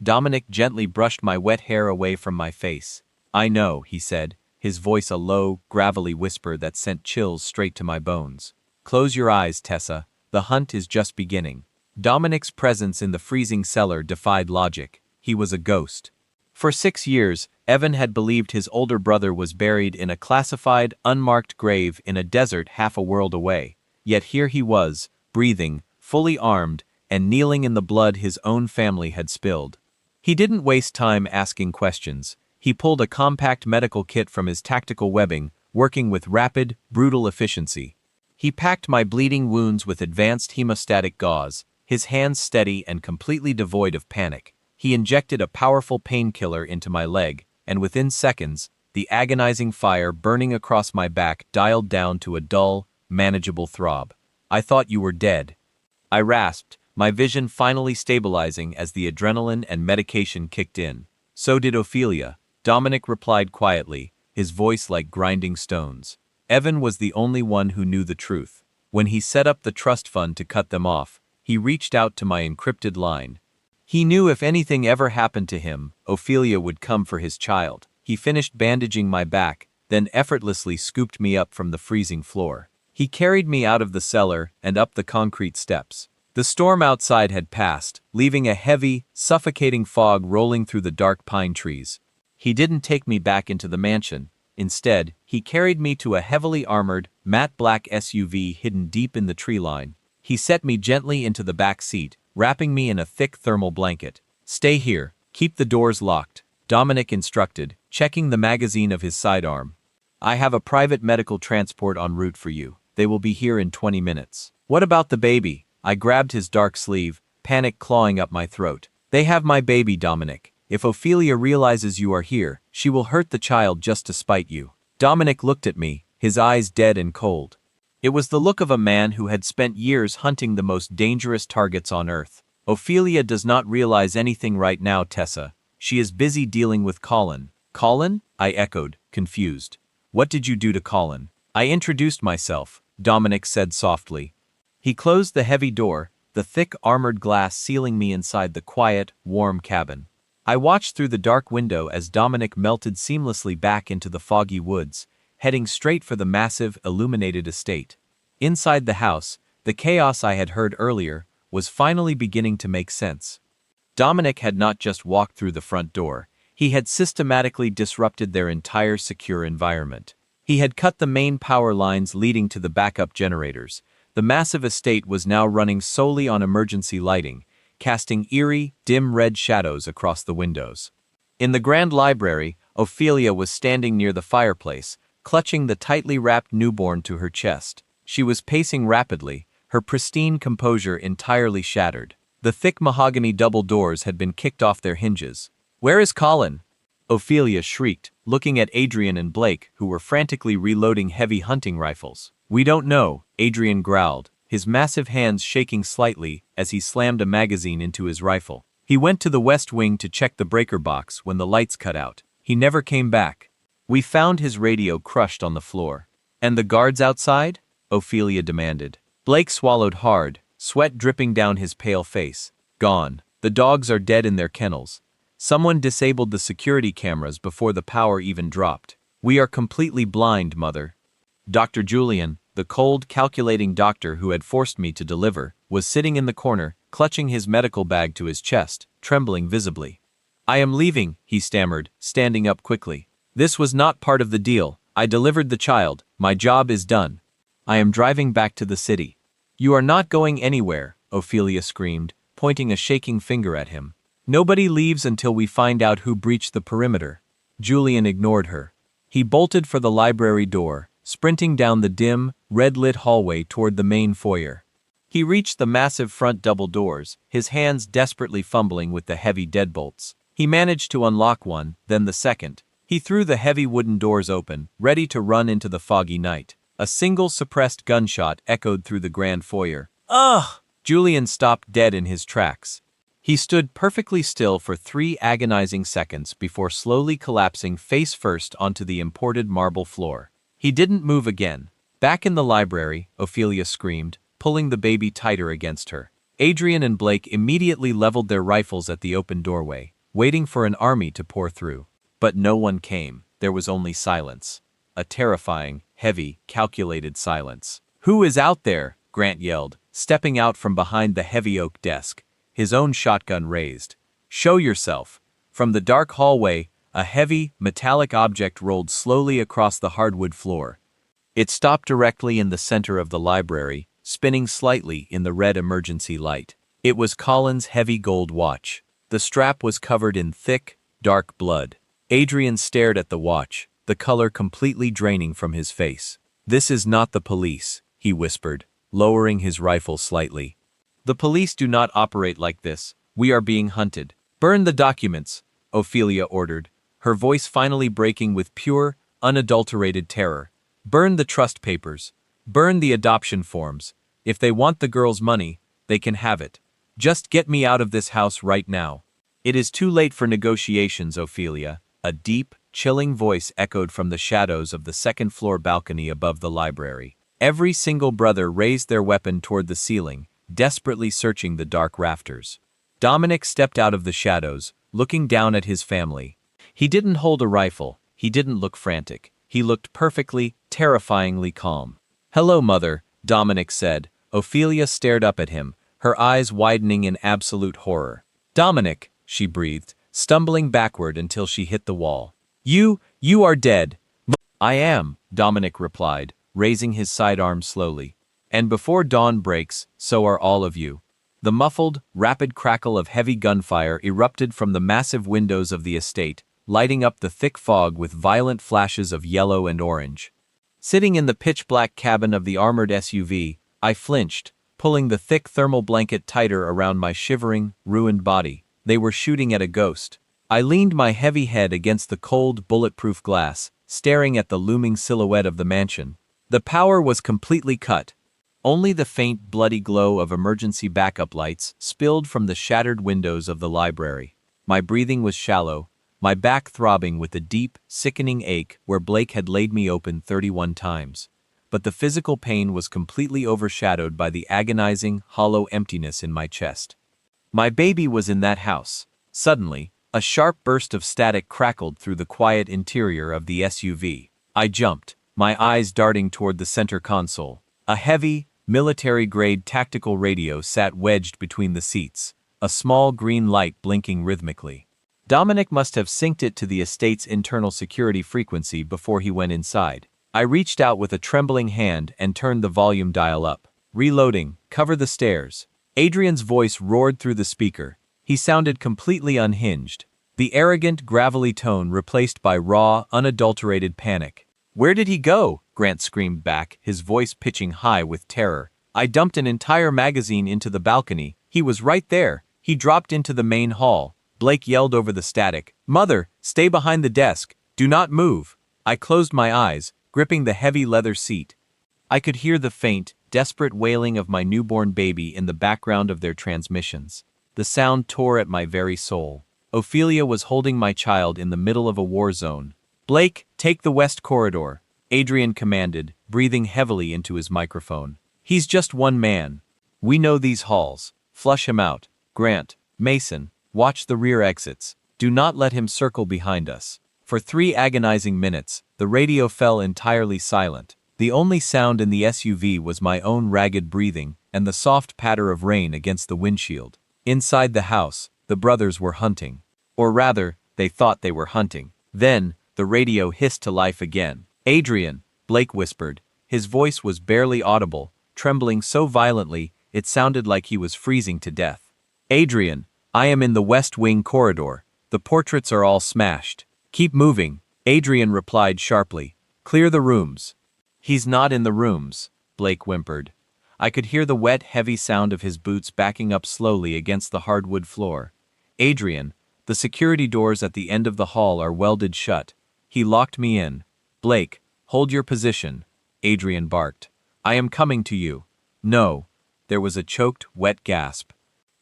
Dominic gently brushed my wet hair away from my face. "I know," he said, his voice a low, gravelly whisper that sent chills straight to my bones. "Close your eyes, Tessa. The hunt is just beginning." Dominic's presence in the freezing cellar defied logic. He was a ghost. For 6 years, Evan had believed his older brother was buried in a classified, unmarked grave in a desert half a world away. Yet here he was, breathing, fully armed, and kneeling in the blood his own family had spilled. He didn't waste time asking questions. He pulled a compact medical kit from his tactical webbing, working with rapid, brutal efficiency. He packed my bleeding wounds with advanced hemostatic gauze, his hands steady and completely devoid of panic. He injected a powerful painkiller into my leg, and within seconds, the agonizing fire burning across my back dialed down to a dull, manageable throb. "I thought you were dead," I rasped, my vision finally stabilizing as the adrenaline and medication kicked in. "So did Ophelia," Dominic replied quietly, his voice like grinding stones. Evan was the only one who knew the truth. When he set up the trust fund to cut them off, he reached out to my encrypted line. He knew if anything ever happened to him, Ophelia would come for his child. He finished bandaging my back, then effortlessly scooped me up from the freezing floor. He carried me out of the cellar and up the concrete steps. The storm outside had passed, leaving a heavy, suffocating fog rolling through the dark pine trees. He didn't take me back into the mansion. Instead, he carried me to a heavily armored, matte black SUV hidden deep in the tree line. He set me gently into the back seat, wrapping me in a thick thermal blanket. "Stay here. Keep the doors locked," Dominic instructed, checking the magazine of his sidearm. "I have a private medical transport en route for you. They will be here in 20 minutes. "What about the baby?" I grabbed his dark sleeve, panic clawing up my throat. "They have my baby, Dominic. If Ophelia realizes you are here, she will hurt the child just to spite you." Dominic looked at me, his eyes dead and cold. It was the look of a man who had spent years hunting the most dangerous targets on Earth. Ophelia does not realize anything right now, Tessa. She is busy dealing with Colin. Colin? I echoed, confused. What did you do to Colin? I introduced myself, Dominic said softly. He closed the heavy door, the thick armored glass sealing me inside the quiet, warm cabin. I watched through the dark window as Dominic melted seamlessly back into the foggy woods, heading straight for the massive, illuminated estate. Inside the house, the chaos I had heard earlier was finally beginning to make sense. Dominic had not just walked through the front door, he had systematically disrupted their entire secure environment. He had cut the main power lines leading to the backup generators. The massive estate was now running solely on emergency lighting, casting eerie, dim red shadows across the windows. In the grand library, Ophelia was standing near the fireplace, clutching the tightly wrapped newborn to her chest. She was pacing rapidly, her pristine composure entirely shattered. The thick mahogany double doors had been kicked off their hinges. "Where is Colin?" Ophelia shrieked, looking at Adrian and Blake, who were frantically reloading heavy hunting rifles. "We don't know," Adrian growled, his massive hands shaking slightly as he slammed a magazine into his rifle. "He went to the west wing to check the breaker box when the lights cut out. He never came back." "We found his radio crushed on the floor." "And the guards outside?" Ophelia demanded. Blake swallowed hard, sweat dripping down his pale face. "Gone. The dogs are dead in their kennels. Someone disabled the security cameras before the power even dropped. We are completely blind, Mother." Dr. Julian, the cold, calculating doctor who had forced me to deliver, was sitting in the corner, clutching his medical bag to his chest, trembling visibly. "I am leaving," he stammered, standing up quickly. "This was not part of the deal. I delivered the child. My job is done. I am driving back to the city." "You are not going anywhere," Ophelia screamed, pointing a shaking finger at him. "Nobody leaves until we find out who breached the perimeter." Julian ignored her. He bolted for the library door, sprinting down the dim, red-lit hallway toward the main foyer. He reached the massive front double doors, his hands desperately fumbling with the heavy deadbolts. He managed to unlock one, then the second. He threw the heavy wooden doors open, ready to run into the foggy night. A single suppressed gunshot echoed through the grand foyer. "Ugh!" Julian stopped dead in his tracks. He stood perfectly still for 3 agonizing seconds before slowly collapsing face first onto the imported marble floor. He didn't move again. Back in the library, Ophelia screamed, pulling the baby tighter against her. Adrian and Blake immediately leveled their rifles at the open doorway, waiting for an army to pour through. But no one came. There was only silence. A terrifying, heavy, calculated silence. "Who is out there?" Grant yelled, stepping out from behind the heavy oak desk, his own shotgun raised. "Show yourself." From the dark hallway, a heavy, metallic object rolled slowly across the hardwood floor. It stopped directly in the center of the library, spinning slightly in the red emergency light. It was Colin's heavy gold watch. The strap was covered in thick, dark blood. Adrian stared at the watch, the color completely draining from his face. "This is not the police," he whispered, lowering his rifle slightly. "The police do not operate like this. We are being hunted." "Burn the documents," Ophelia ordered, her voice finally breaking with pure, unadulterated terror. "Burn the trust papers. Burn the adoption forms. If they want the girl's money, they can have it. Just get me out of this house right now." "It is too late for negotiations, Ophelia," a deep, chilling voice echoed from the shadows of the second-floor balcony above the library. Every single brother raised their weapon toward the ceiling, desperately searching the dark rafters. Dominic stepped out of the shadows, looking down at his family. He didn't hold a rifle, he didn't look frantic, he looked perfectly, terrifyingly calm. "Hello, Mother," Dominic said. Ophelia stared up at him, her eyes widening in absolute horror. "Dominic," she breathed, stumbling backward until she hit the wall. You are dead." "I am," Dominic replied, raising his sidearm slowly. "And before dawn breaks, so are all of you." The muffled, rapid crackle of heavy gunfire erupted from the massive windows of the estate, lighting up the thick fog with violent flashes of yellow and orange. Sitting in the pitch-black cabin of the armored SUV, I flinched, pulling the thick thermal blanket tighter around my shivering, ruined body. They were shooting at a ghost. I leaned my heavy head against the cold, bulletproof glass, staring at the looming silhouette of the mansion. The power was completely cut. Only the faint, bloody glow of emergency backup lights spilled from the shattered windows of the library. My breathing was shallow, my back throbbing with a deep, sickening ache where Blake had laid me open 31 times. But the physical pain was completely overshadowed by the agonizing, hollow emptiness in my chest. My baby was in that house. Suddenly, a sharp burst of static crackled through the quiet interior of the SUV. I jumped, my eyes darting toward the center console. A heavy, military-grade tactical radio sat wedged between the seats, a small green light blinking rhythmically. Dominic must have synced it to the estate's internal security frequency before he went inside. I reached out with a trembling hand and turned the volume dial up. Reloading, cover the stairs. Adrian's voice roared through the speaker. He sounded completely unhinged. The arrogant, gravelly tone replaced by raw, unadulterated panic. "Where did he go?" Grant screamed back, his voice pitching high with terror. "I dumped an entire magazine into the balcony. He was right there. He dropped into the main hall." Blake yelled over the static. "Mother, stay behind the desk. Do not move." I closed my eyes, gripping the heavy leather seat. I could hear the faint, desperate wailing of my newborn baby in the background of their transmissions. The sound tore at my very soul. Ophelia was holding my child in the middle of a war zone. "Blake, take the west corridor," Adrian commanded, breathing heavily into his microphone. "He's just one man. We know these halls. Flush him out. Grant, Mason, watch the rear exits. Do not let him circle behind us." For 3 agonizing minutes, the radio fell entirely silent. The only sound in the SUV was my own ragged breathing and the soft patter of rain against the windshield. Inside the house, the brothers were hunting. Or rather, they thought they were hunting. Then, the radio hissed to life again. "Adrian," Blake whispered. His voice was barely audible, trembling so violently it sounded like he was freezing to death. "Adrian, I am in the West Wing corridor. The portraits are all smashed. Keep moving," Adrian replied sharply. "Clear the rooms." "He's not in the rooms," Blake whimpered. I could hear the wet, heavy sound of his boots backing up slowly against the hardwood floor. "Adrian, the security doors at the end of the hall are welded shut. He locked me in." "Blake, hold your position," Adrian barked. "I am coming to you." "No." There was a choked, wet gasp.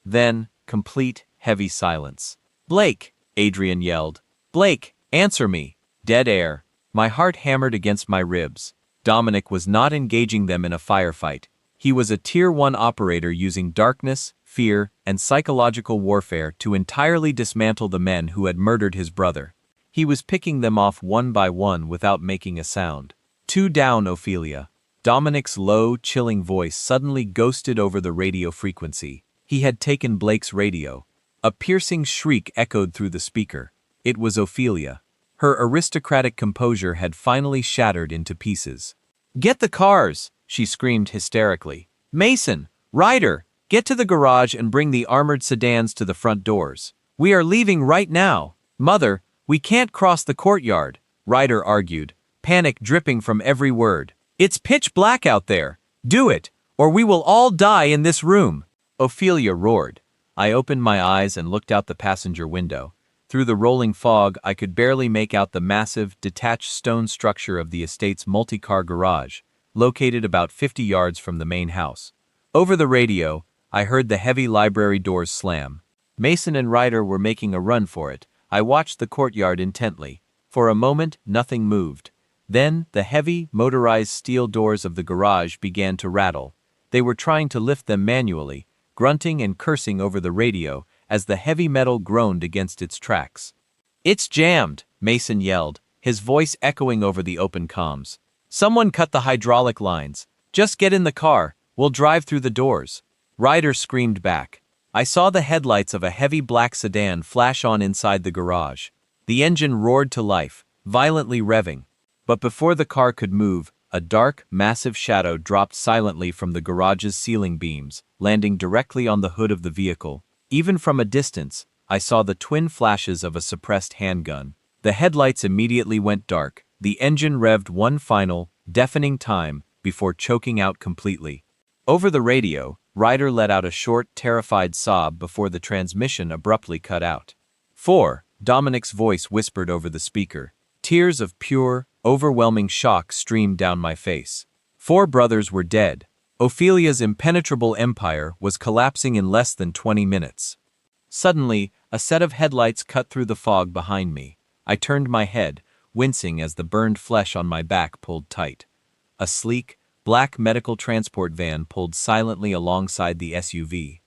Then, complete, heavy silence. "Blake!" Adrian yelled. "Blake, answer me!" Dead air. My heart hammered against my ribs. Dominic was not engaging them in a firefight. He was a Tier 1 operator using darkness, fear, and psychological warfare to entirely dismantle the men who had murdered his brother. He was picking them off one by one without making a sound. "Two down, Ophelia." Dominic's low, chilling voice suddenly ghosted over the radio frequency. He had taken Blake's radio. A piercing shriek echoed through the speaker. It was Ophelia. Her aristocratic composure had finally shattered into pieces. "Get the cars!" she screamed hysterically. "Mason! Ryder! Get to the garage and bring the armored sedans to the front doors. We are leaving right now." "Mother, we can't cross the courtyard," Ryder argued, panic dripping from every word. "It's pitch black out there. Do it, or we will all die in this room." Ophelia roared. I opened my eyes and looked out the passenger window. Through the rolling fog, I could barely make out the massive, detached stone structure of the estate's multi-car garage, located about 50 yards from the main house. Over the radio, I heard the heavy library doors slam. Mason and Ryder were making a run for it. I watched the courtyard intently. For a moment, nothing moved. Then, the heavy, motorized steel doors of the garage began to rattle. They were trying to lift them manually, grunting and cursing over the radio as the heavy metal groaned against its tracks. "It's jammed," Mason yelled, his voice echoing over the open comms. "Someone cut the hydraulic lines. Just get in the car, we'll drive through the doors." Ryder screamed back. I saw the headlights of a heavy black sedan flash on inside the garage. The engine roared to life, violently revving. But before the car could move, a dark, massive shadow dropped silently from the garage's ceiling beams, landing directly on the hood of the vehicle. Even from a distance, I saw the twin flashes of a suppressed handgun. The headlights immediately went dark. The engine revved one final, deafening time before choking out completely. Over the radio, Ryder let out a short, terrified sob before the transmission abruptly cut out. "4," Dominic's voice whispered over the speaker. Tears of pure, overwhelming shock streamed down my face. 4 brothers were dead. Ophelia's impenetrable empire was collapsing in less than 20 minutes. Suddenly, a set of headlights cut through the fog behind me. I turned my head, wincing as the burned flesh on my back pulled tight. A sleek, black medical transport van pulled silently alongside the SUV.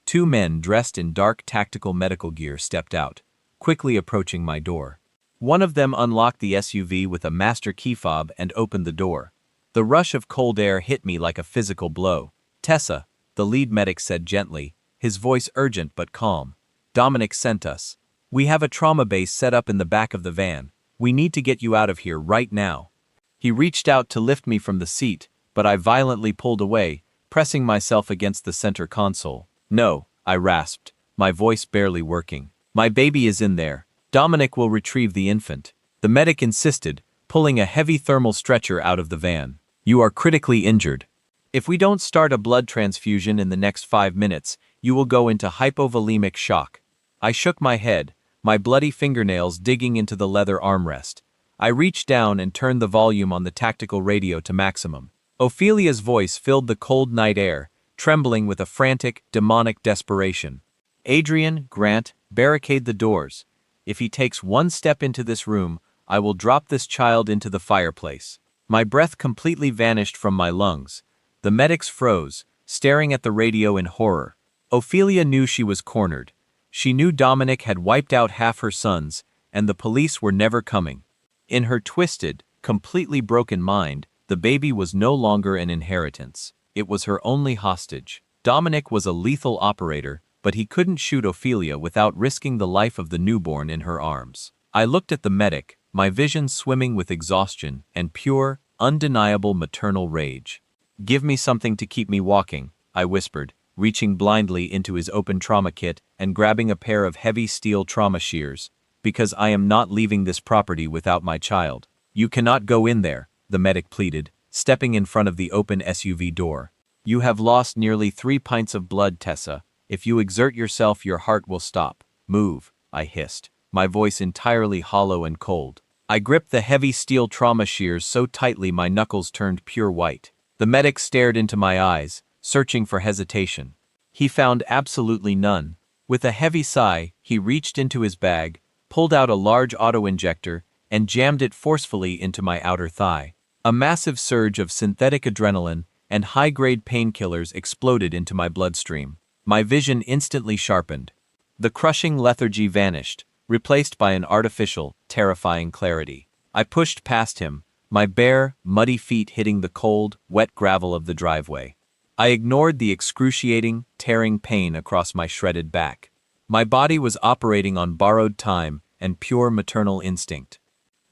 2 men dressed in dark tactical medical gear stepped out, quickly approaching my door. One of them unlocked the SUV with a master key fob and opened the door. The rush of cold air hit me like a physical blow. "Tessa," the lead medic said gently, his voice urgent but calm. "Dominic sent us. We have a trauma base set up in the back of the van. We need to get you out of here right now." He reached out to lift me from the seat, but I violently pulled away, pressing myself against the center console. "No," I rasped, my voice barely working. "My baby is in there. Dominic will retrieve the infant." The medic insisted, pulling a heavy thermal stretcher out of the van. "You are critically injured. If we don't start a blood transfusion in the next 5 minutes, you will go into hypovolemic shock." I shook my head, my bloody fingernails digging into the leather armrest. I reached down and turned the volume on the tactical radio to maximum. Ophelia's voice filled the cold night air, trembling with a frantic, demonic desperation. "Adrian, Grant, barricade the doors. If he takes 1 step into this room, I will drop this child into the fireplace." My breath completely vanished from my lungs. The medics froze, staring at the radio in horror. Ophelia knew she was cornered. She knew Dominic had wiped out half her sons, and the police were never coming. In her twisted, completely broken mind, the baby was no longer an inheritance. It was her only hostage. Dominic was a lethal operator, but he couldn't shoot Ophelia without risking the life of the newborn in her arms. I looked at the medic, my vision swimming with exhaustion and pure, undeniable maternal rage. "Give me something to keep me walking," I whispered, reaching blindly into his open trauma kit and grabbing a pair of heavy steel trauma shears. "Because I am not leaving this property without my child." "You cannot go in there," the medic pleaded, stepping in front of the open SUV door. "You have lost nearly 3 pints of blood, Tessa. If you exert yourself, your heart will stop." "Move," I hissed, my voice entirely hollow and cold. I gripped the heavy steel trauma shears so tightly my knuckles turned pure white. The medic stared into my eyes, searching for hesitation. He found absolutely none. With a heavy sigh, he reached into his bag, pulled out a large auto-injector, and jammed it forcefully into my outer thigh. A massive surge of synthetic adrenaline and high-grade painkillers exploded into my bloodstream. My vision instantly sharpened. The crushing lethargy vanished, replaced by an artificial, terrifying clarity. I pushed past him, my bare, muddy feet hitting the cold, wet gravel of the driveway. I ignored the excruciating, tearing pain across my shredded back. My body was operating on borrowed time and pure maternal instinct.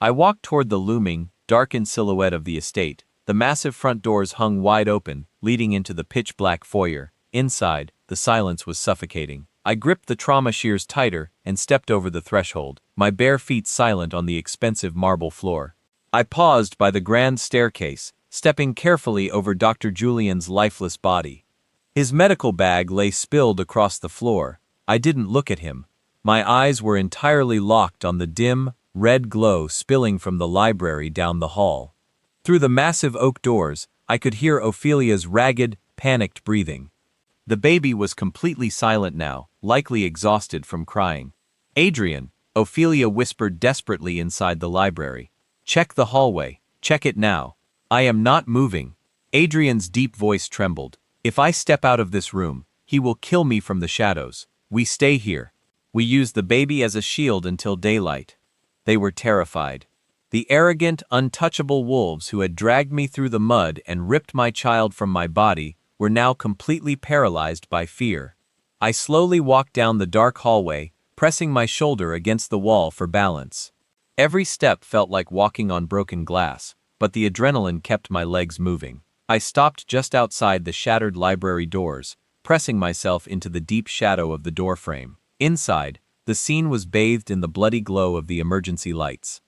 I walked toward the looming, darkened silhouette of the estate. The massive front doors hung wide open, leading into the pitch-black foyer. Inside, the silence was suffocating. I gripped the trauma shears tighter and stepped over the threshold, my bare feet silent on the expensive marble floor. I paused by the grand staircase, stepping carefully over Dr. Julian's lifeless body. His medical bag lay spilled across the floor. I didn't look at him. My eyes were entirely locked on the dim, red glow spilling from the library down the hall. Through the massive oak doors, I could hear Ophelia's ragged, panicked breathing. The baby was completely silent now, likely exhausted from crying. "Adrian," Ophelia whispered desperately inside the library. "Check the hallway. Check it now." "I am not moving." Adrian's deep voice trembled. "If I step out of this room, he will kill me from the shadows. We stay here. We use the baby as a shield until daylight." They were terrified. The arrogant, untouchable wolves who had dragged me through the mud and ripped my child from my body were now completely paralyzed by fear. I slowly walked down the dark hallway, pressing my shoulder against the wall for balance. Every step felt like walking on broken glass, but the adrenaline kept my legs moving. I stopped just outside the shattered library doors, pressing myself into the deep shadow of the doorframe. Inside, the scene was bathed in the bloody glow of the emergency lights.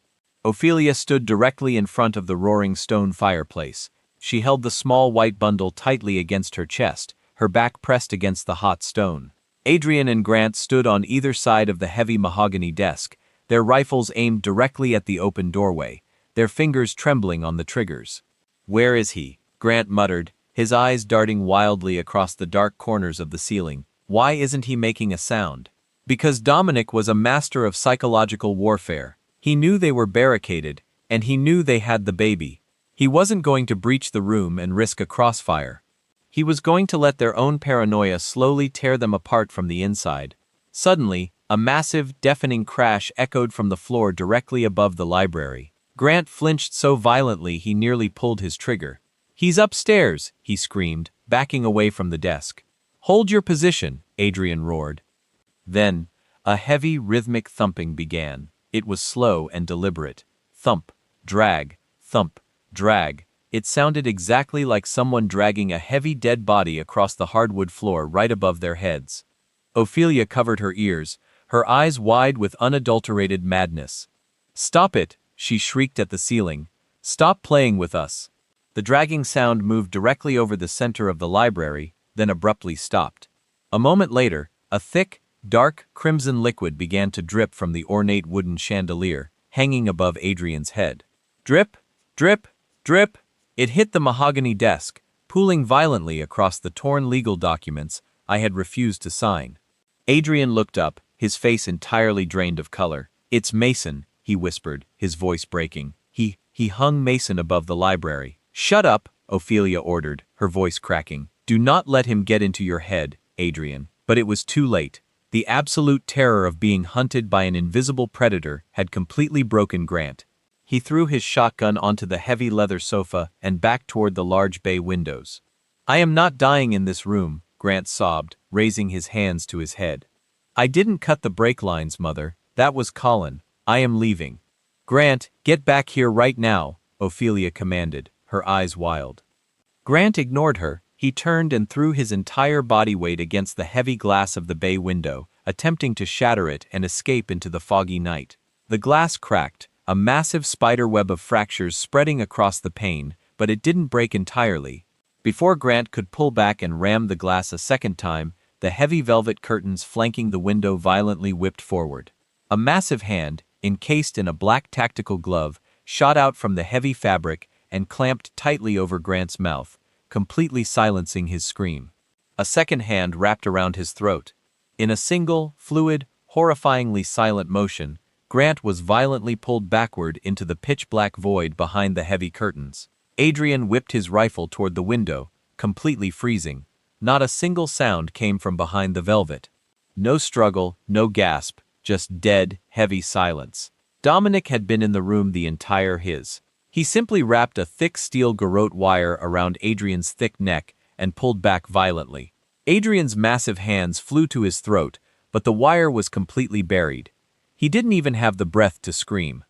Ophelia stood directly in front of the roaring stone fireplace. She held the small white bundle tightly against her chest, her back pressed against the hot stone. Adrian and Grant stood on either side of the heavy mahogany desk, their rifles aimed directly at the open doorway, their fingers trembling on the triggers. "Where is he?" Grant muttered, his eyes darting wildly across the dark corners of the ceiling. Why isn't he making a sound? Because Dominic was a master of psychological warfare. He knew they were barricaded, and he knew they had the baby. He wasn't going to breach the room and risk a crossfire. He was going to let their own paranoia slowly tear them apart from the inside. Suddenly, a massive, deafening crash echoed from the floor directly above the library. Grant flinched so violently he nearly pulled his trigger. "He's upstairs," he screamed, backing away from the desk. "Hold your position," Adrian roared. Then, a heavy, rhythmic thumping began. It was slow and deliberate. Thump, drag, thump, drag. It sounded exactly like someone dragging a heavy dead body across the hardwood floor right above their heads. Ophelia covered her ears, her eyes wide with unadulterated madness. "Stop it," she shrieked at the ceiling. "Stop playing with us." The dragging sound moved directly over the center of the library, then abruptly stopped. A moment later, a thick, dark, crimson liquid began to drip from the ornate wooden chandelier, hanging above Adrian's head. Drip, drip, drip. It hit the mahogany desk, pooling violently across the torn legal documents I had refused to sign. Adrian looked up, his face entirely drained of color. "It's Mason," he whispered, his voice breaking. He hung Mason above the library. "Shut up," Ophelia ordered, her voice cracking. "Do not let him get into your head, Adrian." But it was too late. The absolute terror of being hunted by an invisible predator had completely broken Grant. He threw his shotgun onto the heavy leather sofa and backed toward the large bay windows. "I am not dying in this room," Grant sobbed, raising his hands to his head. "I didn't cut the brake lines, Mother. That was Colin. I am leaving." "Grant, get back here right now," Ophelia commanded, her eyes wild. Grant ignored her. He turned and threw his entire body weight against the heavy glass of the bay window, attempting to shatter it and escape into the foggy night. The glass cracked, a massive spider web of fractures spreading across the pane, but it didn't break entirely. Before Grant could pull back and ram the glass a second time, the heavy velvet curtains flanking the window violently whipped forward. A massive hand, encased in a black tactical glove, shot out from the heavy fabric and clamped tightly over Grant's mouth, completely silencing his scream. A second hand wrapped around his throat. In a single, fluid, horrifyingly silent motion, Grant was violently pulled backward into the pitch-black void behind the heavy curtains. Adrian whipped his rifle toward the window, completely freezing. Not a single sound came from behind the velvet. No struggle, no gasp, just dead, heavy silence. Dominic had been in the room the entire his. He simply wrapped a thick steel garrote wire around Adrian's thick neck and pulled back violently. Adrian's massive hands flew to his throat, but the wire was completely buried. He didn't even have the breath to scream.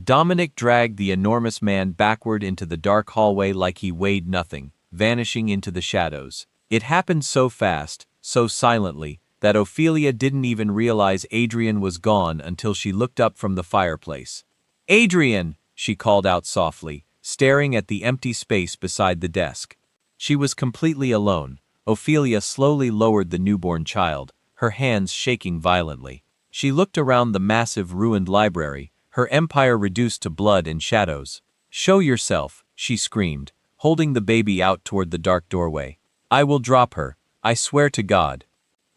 Dominic dragged the enormous man backward into the dark hallway like he weighed nothing, vanishing into the shadows. It happened so fast, so silently, that Ophelia didn't even realize Adrian was gone until she looked up from the fireplace. "Adrian!" she called out softly, staring at the empty space beside the desk. She was completely alone. Ophelia slowly lowered the newborn child, her hands shaking violently. She looked around the massive ruined library, her empire reduced to blood and shadows. "Show yourself," she screamed, holding the baby out toward the dark doorway. "I will drop her. I swear to God.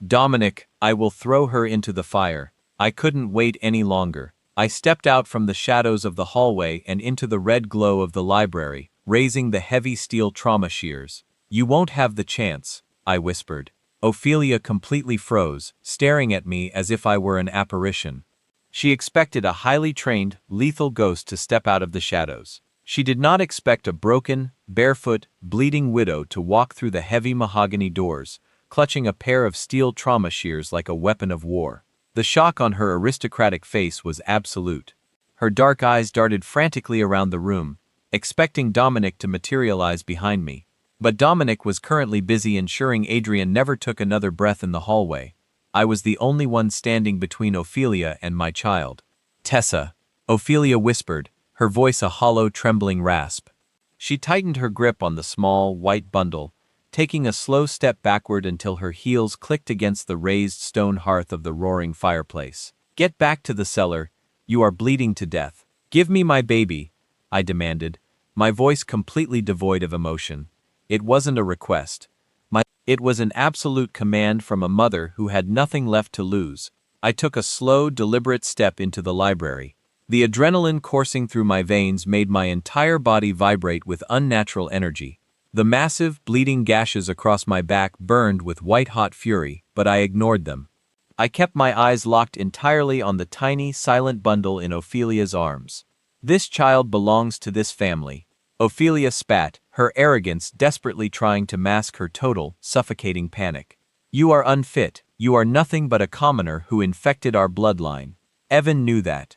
Dominic, I will throw her into the fire." I couldn't wait any longer. I stepped out from the shadows of the hallway and into the red glow of the library, raising the heavy steel trauma shears. "You won't have the chance," I whispered. Ophelia completely froze, staring at me as if I were an apparition. She expected a highly trained, lethal ghost to step out of the shadows. She did not expect a broken, barefoot, bleeding widow to walk through the heavy mahogany doors, clutching a pair of steel trauma shears like a weapon of war. The shock on her aristocratic face was absolute. Her dark eyes darted frantically around the room, expecting Dominic to materialize behind me. But Dominic was currently busy ensuring Adrian never took another breath in the hallway. I was the only one standing between Ophelia and my child. "Tessa," Ophelia whispered, her voice a hollow, trembling rasp. She tightened her grip on the small, white bundle, taking a slow step backward until her heels clicked against the raised stone hearth of the roaring fireplace. "Get back to the cellar. You are bleeding to death." "Give me my baby," I demanded, my voice completely devoid of emotion. It wasn't a request. It was an absolute command from a mother who had nothing left to lose. I took a slow, deliberate step into the library. The adrenaline coursing through my veins made my entire body vibrate with unnatural energy. The massive, bleeding gashes across my back burned with white-hot fury, but I ignored them. I kept my eyes locked entirely on the tiny, silent bundle in Ophelia's arms. This child belongs to this family. Ophelia spat, her arrogance desperately trying to mask her total, suffocating panic. You are unfit. You are nothing but a commoner who infected our bloodline. Evan knew that.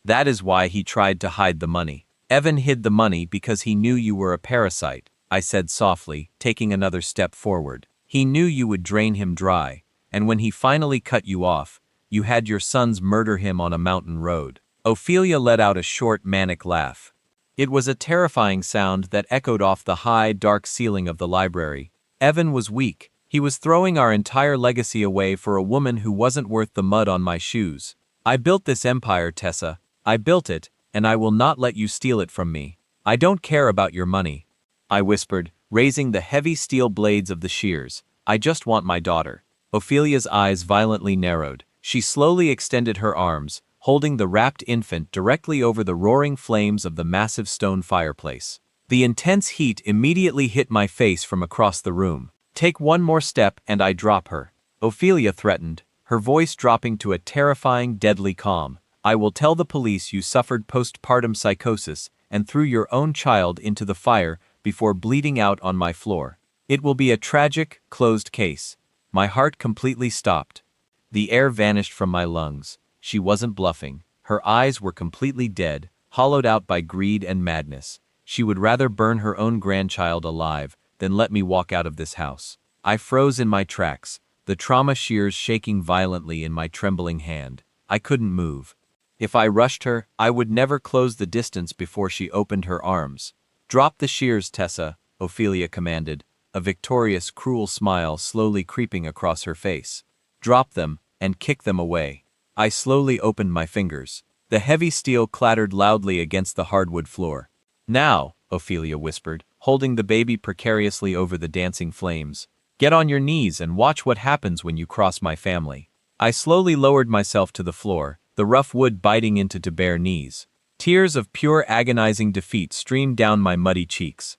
That is why he tried to hide the money. Evan hid the money because he knew you were a parasite, I said softly, taking another step forward. He knew you would drain him dry, and when he finally cut you off, you had your sons murder him on a mountain road. Ophelia let out a short, manic laugh. It was a terrifying sound that echoed off the high, dark ceiling of the library. Evan was weak. He was throwing our entire legacy away for a woman who wasn't worth the mud on my shoes. I built this empire, Tessa. I built it, and I will not let you steal it from me. I don't care about your money, I whispered, raising the heavy steel blades of the shears. I just want my daughter. Ophelia's eyes violently narrowed. She slowly extended her arms, holding the wrapped infant directly over the roaring flames of the massive stone fireplace. The intense heat immediately hit my face from across the room. Take one more step and I drop her, Ophelia threatened, her voice dropping to a terrifying, deadly calm. I will tell the police you suffered postpartum psychosis and threw your own child into the fire before bleeding out on my floor. It will be a tragic, closed case. My heart completely stopped. The air vanished from my lungs. She wasn't bluffing. Her eyes were completely dead, hollowed out by greed and madness. She would rather burn her own grandchild alive than let me walk out of this house. I froze in my tracks, the trauma shears shaking violently in my trembling hand. I couldn't move. If I rushed her, I would never close the distance before she opened her arms. Drop the shears, Tessa, Ophelia commanded, a victorious, cruel smile slowly creeping across her face. Drop them and kick them away. I slowly opened my fingers. The heavy steel clattered loudly against the hardwood floor. Now, Ophelia whispered, holding the baby precariously over the dancing flames. Get on your knees and watch what happens when you cross my family. I slowly lowered myself to the floor, the rough wood biting into to bare knees. Tears of pure agonizing defeat streamed down my muddy cheeks.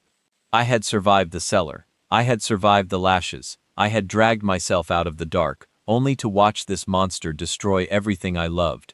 I had survived the cellar. I had survived the lashes. I had dragged myself out of the dark, only to watch this monster destroy everything I loved.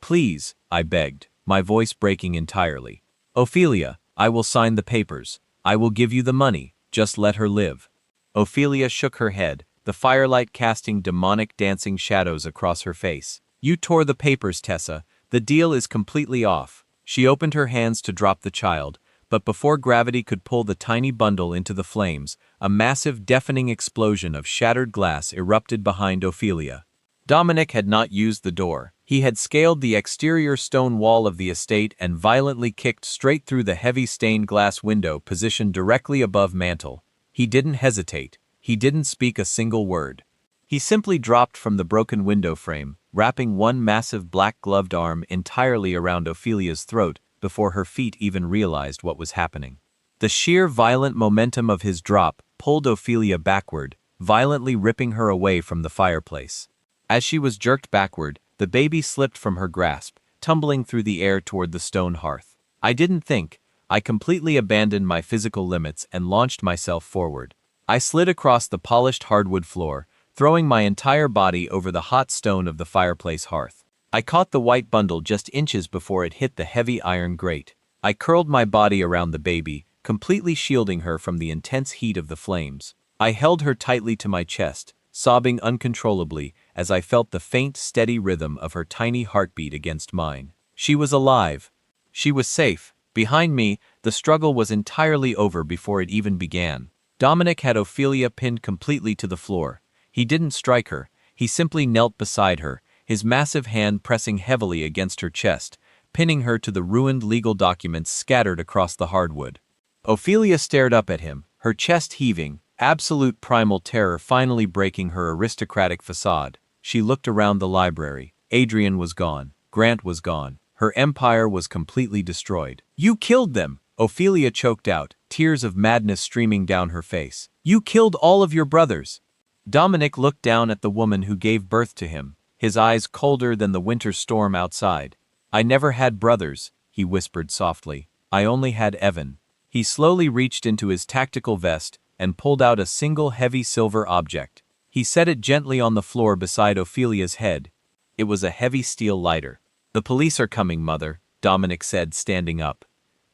Please, I begged, my voice breaking entirely. Ophelia, I will sign the papers. I will give you the money. Just let her live. Ophelia shook her head, the firelight casting demonic dancing shadows across her face. You tore the papers, Tessa. The deal is completely off. She opened her hands to drop the child, but before gravity could pull the tiny bundle into the flames, a massive, deafening explosion of shattered glass erupted behind Ophelia. Dominic had not used the door. He had scaled the exterior stone wall of the estate and violently kicked straight through the heavy stained glass window positioned directly above mantel. He didn't hesitate. He didn't speak a single word. He simply dropped from the broken window frame, wrapping one massive black-gloved arm entirely around Ophelia's throat before her feet even realized what was happening. The sheer violent momentum of his drop pulled Ophelia backward, violently ripping her away from the fireplace. As she was jerked backward, the baby slipped from her grasp, tumbling through the air toward the stone hearth. I didn't think. I completely abandoned my physical limits and launched myself forward. I slid across the polished hardwood floor, throwing my entire body over the hot stone of the fireplace hearth. I caught the white bundle just inches before it hit the heavy iron grate. I curled my body around the baby, completely shielding her from the intense heat of the flames. I held her tightly to my chest, sobbing uncontrollably as I felt the faint, steady rhythm of her tiny heartbeat against mine. She was alive. She was safe. Behind me, the struggle was entirely over before it even began. Dominic had Ophelia pinned completely to the floor. He didn't strike her. He simply knelt beside her, his massive hand pressing heavily against her chest, pinning her to the ruined legal documents scattered across the hardwood. Ophelia stared up at him, her chest heaving, absolute primal terror finally breaking her aristocratic facade. She looked around the library. Adrian was gone. Grant was gone. Her empire was completely destroyed. You killed them! Ophelia choked out, tears of madness streaming down her face. You killed all of your brothers. Dominic looked down at the woman who gave birth to him, his eyes colder than the winter storm outside. I never had brothers, he whispered softly. I only had Evan. He slowly reached into his tactical vest and pulled out a single heavy silver object. He set it gently on the floor beside Ophelia's head. It was a heavy steel lighter. The police are coming, Mother, Dominic said, standing up.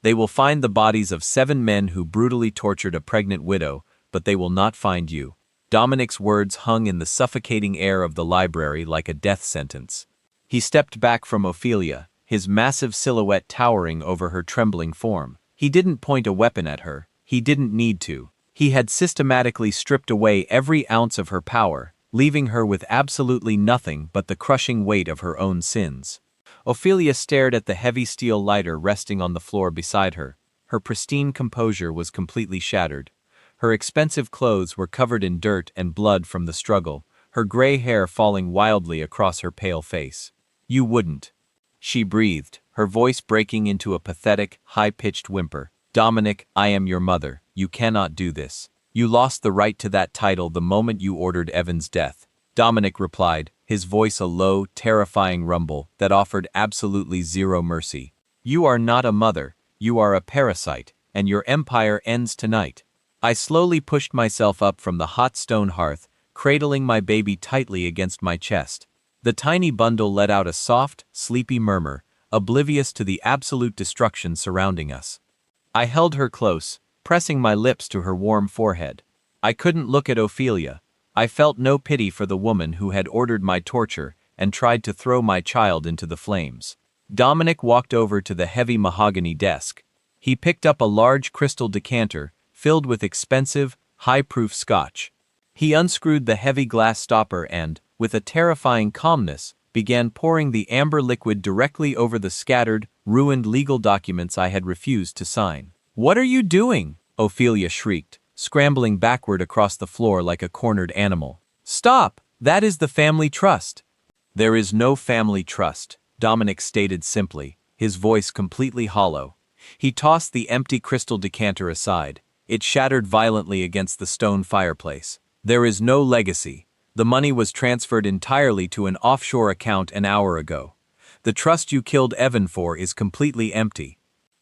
They will find the bodies of 7 men who brutally tortured a pregnant widow, but they will not find you. Dominic's words hung in the suffocating air of the library like a death sentence. He stepped back from Ophelia, his massive silhouette towering over her trembling form. He didn't point a weapon at her. He didn't need to. He had systematically stripped away every ounce of her power, leaving her with absolutely nothing but the crushing weight of her own sins. Ophelia stared at the heavy steel lighter resting on the floor beside her. Her pristine composure was completely shattered. Her expensive clothes were covered in dirt and blood from the struggle, her gray hair falling wildly across her pale face. You wouldn't. She breathed, her voice breaking into a pathetic, high-pitched whimper. Dominic, I am your mother. You cannot do this. You lost the right to that title the moment you ordered Evan's death. Dominic replied, his voice a low, terrifying rumble that offered absolutely zero mercy. You are not a mother, you are a parasite, and your empire ends tonight. I slowly pushed myself up from the hot stone hearth, cradling my baby tightly against my chest. The tiny bundle let out a soft, sleepy murmur, oblivious to the absolute destruction surrounding us. I held her close, pressing my lips to her warm forehead. I couldn't look at Ophelia. I felt no pity for the woman who had ordered my torture and tried to throw my child into the flames. Dominic walked over to the heavy mahogany desk. He picked up a large crystal decanter filled with expensive, high-proof scotch. He unscrewed the heavy glass stopper and, with a terrifying calmness, began pouring the amber liquid directly over the scattered, ruined legal documents I had refused to sign. What are you doing? Ophelia shrieked, scrambling backward across the floor like a cornered animal. Stop! That is the family trust. There is no family trust, Dominic stated simply, his voice completely hollow. He tossed the empty crystal decanter aside. It shattered violently against the stone fireplace. There is no legacy. The money was transferred entirely to an offshore account an hour ago. The trust you killed Evan for is completely empty.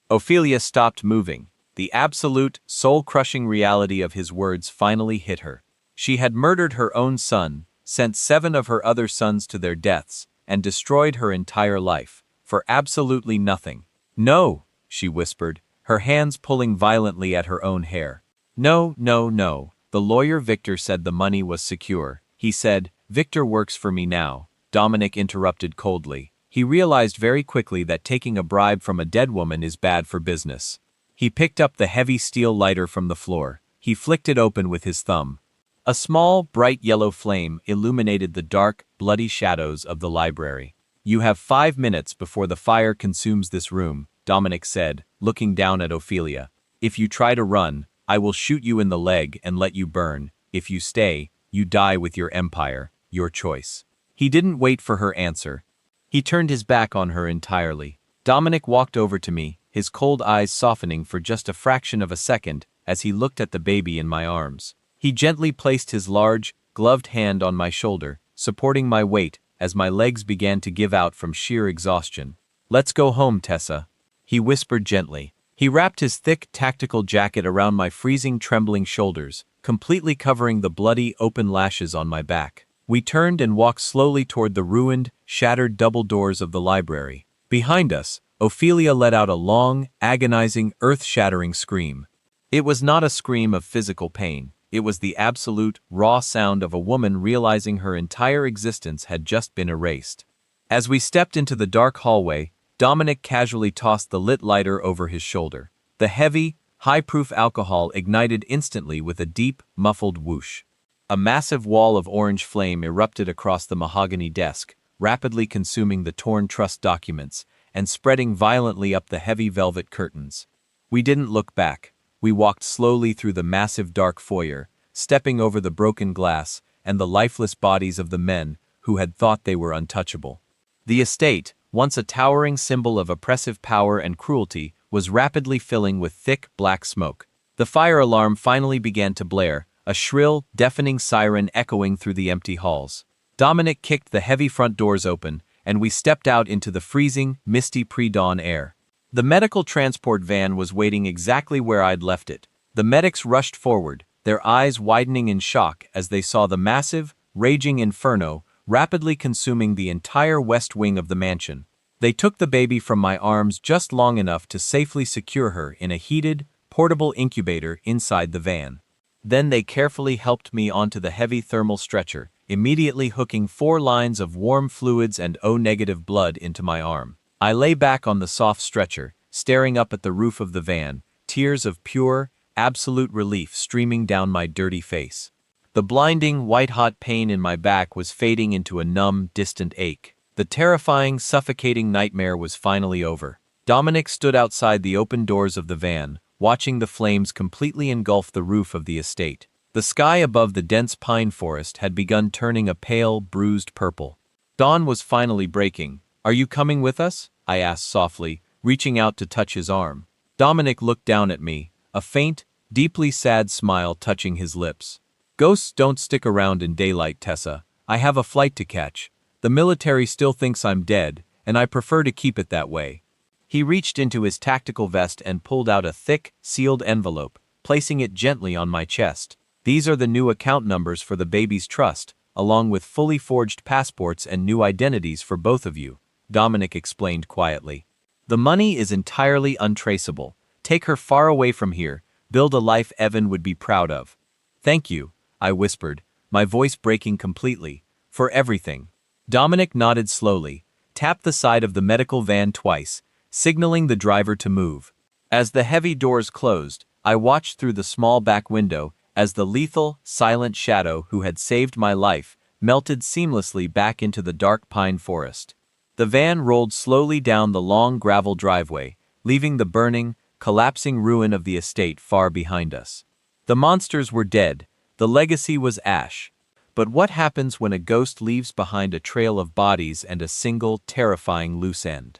Ophelia stopped moving. The absolute, soul-crushing reality of his words finally hit her. She had murdered her own son, sent 7 of her other sons to their deaths, and destroyed her entire life, for absolutely nothing. No, she whispered, her hands pulling violently at her own hair. No, no, no. The lawyer Victor said the money was secure. He said, Victor works for me now. Dominic interrupted coldly. He realized very quickly that taking a bribe from a dead woman is bad for business. He picked up the heavy steel lighter from the floor. He flicked it open with his thumb. A small, bright yellow flame illuminated the dark, bloody shadows of the library. You have 5 minutes before the fire consumes this room, Dominic said, looking down at Ophelia. If you try to run, I will shoot you in the leg and let you burn. If you stay, you die with your empire, your choice. He didn't wait for her answer. He turned his back on her entirely. Dominic walked over to me, his cold eyes softening for just a fraction of a second as he looked at the baby in my arms. He gently placed his large, gloved hand on my shoulder, supporting my weight as my legs began to give out from sheer exhaustion. Let's go home, Tessa, he whispered gently. He wrapped his thick, tactical jacket around my freezing, trembling shoulders, completely covering the bloody, open lashes on my back. We turned and walked slowly toward the ruined, shattered double doors of the library. Behind us, Ophelia let out a long, agonizing, earth-shattering scream. It was not a scream of physical pain. It was the absolute, raw sound of a woman realizing her entire existence had just been erased. As we stepped into the dark hallway, Dominic casually tossed the lit lighter over his shoulder. The heavy, high-proof alcohol ignited instantly with a deep, muffled whoosh. A massive wall of orange flame erupted across the mahogany desk, rapidly consuming the torn trust documents and spreading violently up the heavy velvet curtains. We didn't look back. We walked slowly through the massive dark foyer, stepping over the broken glass and the lifeless bodies of the men who had thought they were untouchable. The estate, once a towering symbol of oppressive power and cruelty, was rapidly filling with thick, black smoke. The fire alarm finally began to blare, a shrill, deafening siren echoing through the empty halls. Dominic kicked the heavy front doors open, and we stepped out into the freezing, misty pre-dawn air. The medical transport van was waiting exactly where I'd left it. The medics rushed forward, their eyes widening in shock as they saw the massive, raging inferno rapidly consuming the entire west wing of the mansion. They took the baby from my arms just long enough to safely secure her in a heated, portable incubator inside the van. Then they carefully helped me onto the heavy thermal stretcher, immediately hooking 4 lines of warm fluids and O-negative blood into my arm. I lay back on the soft stretcher, staring up at the roof of the van, tears of pure, absolute relief streaming down my dirty face. The blinding, white-hot pain in my back was fading into a numb, distant ache. The terrifying, suffocating nightmare was finally over. Dominic stood outside the open doors of the van, watching the flames completely engulf the roof of the estate. The sky above the dense pine forest had begun turning a pale, bruised purple. Dawn was finally breaking. "Are you coming with us?" I asked softly, reaching out to touch his arm. Dominic looked down at me, a faint, deeply sad smile touching his lips. "Ghosts don't stick around in daylight, Tessa. I have a flight to catch. The military still thinks I'm dead, and I prefer to keep it that way." He reached into his tactical vest and pulled out a thick, sealed envelope, placing it gently on my chest. "These are the new account numbers for the baby's trust, along with fully forged passports and new identities for both of you," Dominic explained quietly. "The money is entirely untraceable. Take her far away from here, build a life Evan would be proud of." "Thank you," I whispered, my voice breaking completely, "for everything." Dominic nodded slowly, tapped the side of the medical van twice, signaling the driver to move. As the heavy doors closed, I watched through the small back window as the lethal, silent shadow who had saved my life melted seamlessly back into the dark pine forest. The van rolled slowly down the long gravel driveway, leaving the burning, collapsing ruin of the estate far behind us. The monsters were dead. The legacy was ash. But what happens when a ghost leaves behind a trail of bodies and a single, terrifying loose end?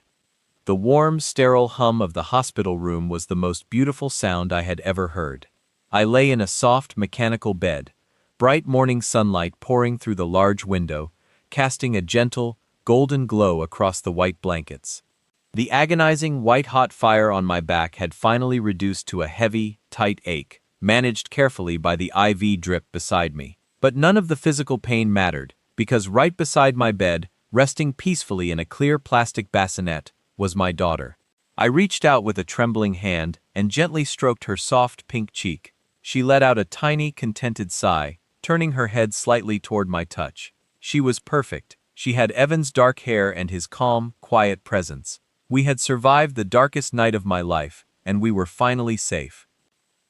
The warm, sterile hum of the hospital room was the most beautiful sound I had ever heard. I lay in a soft, mechanical bed, bright morning sunlight pouring through the large window, casting a gentle, golden glow across the white blankets. The agonizing, white-hot fire on my back had finally reduced to a heavy, tight ache, managed carefully by the IV drip beside me. But none of the physical pain mattered, because right beside my bed, resting peacefully in a clear plastic bassinet, was my daughter. I reached out with a trembling hand and gently stroked her soft pink cheek. She let out a tiny, contented sigh, turning her head slightly toward my touch. She was perfect. She had Evan's dark hair and his calm, quiet presence. We had survived the darkest night of my life, and we were finally safe.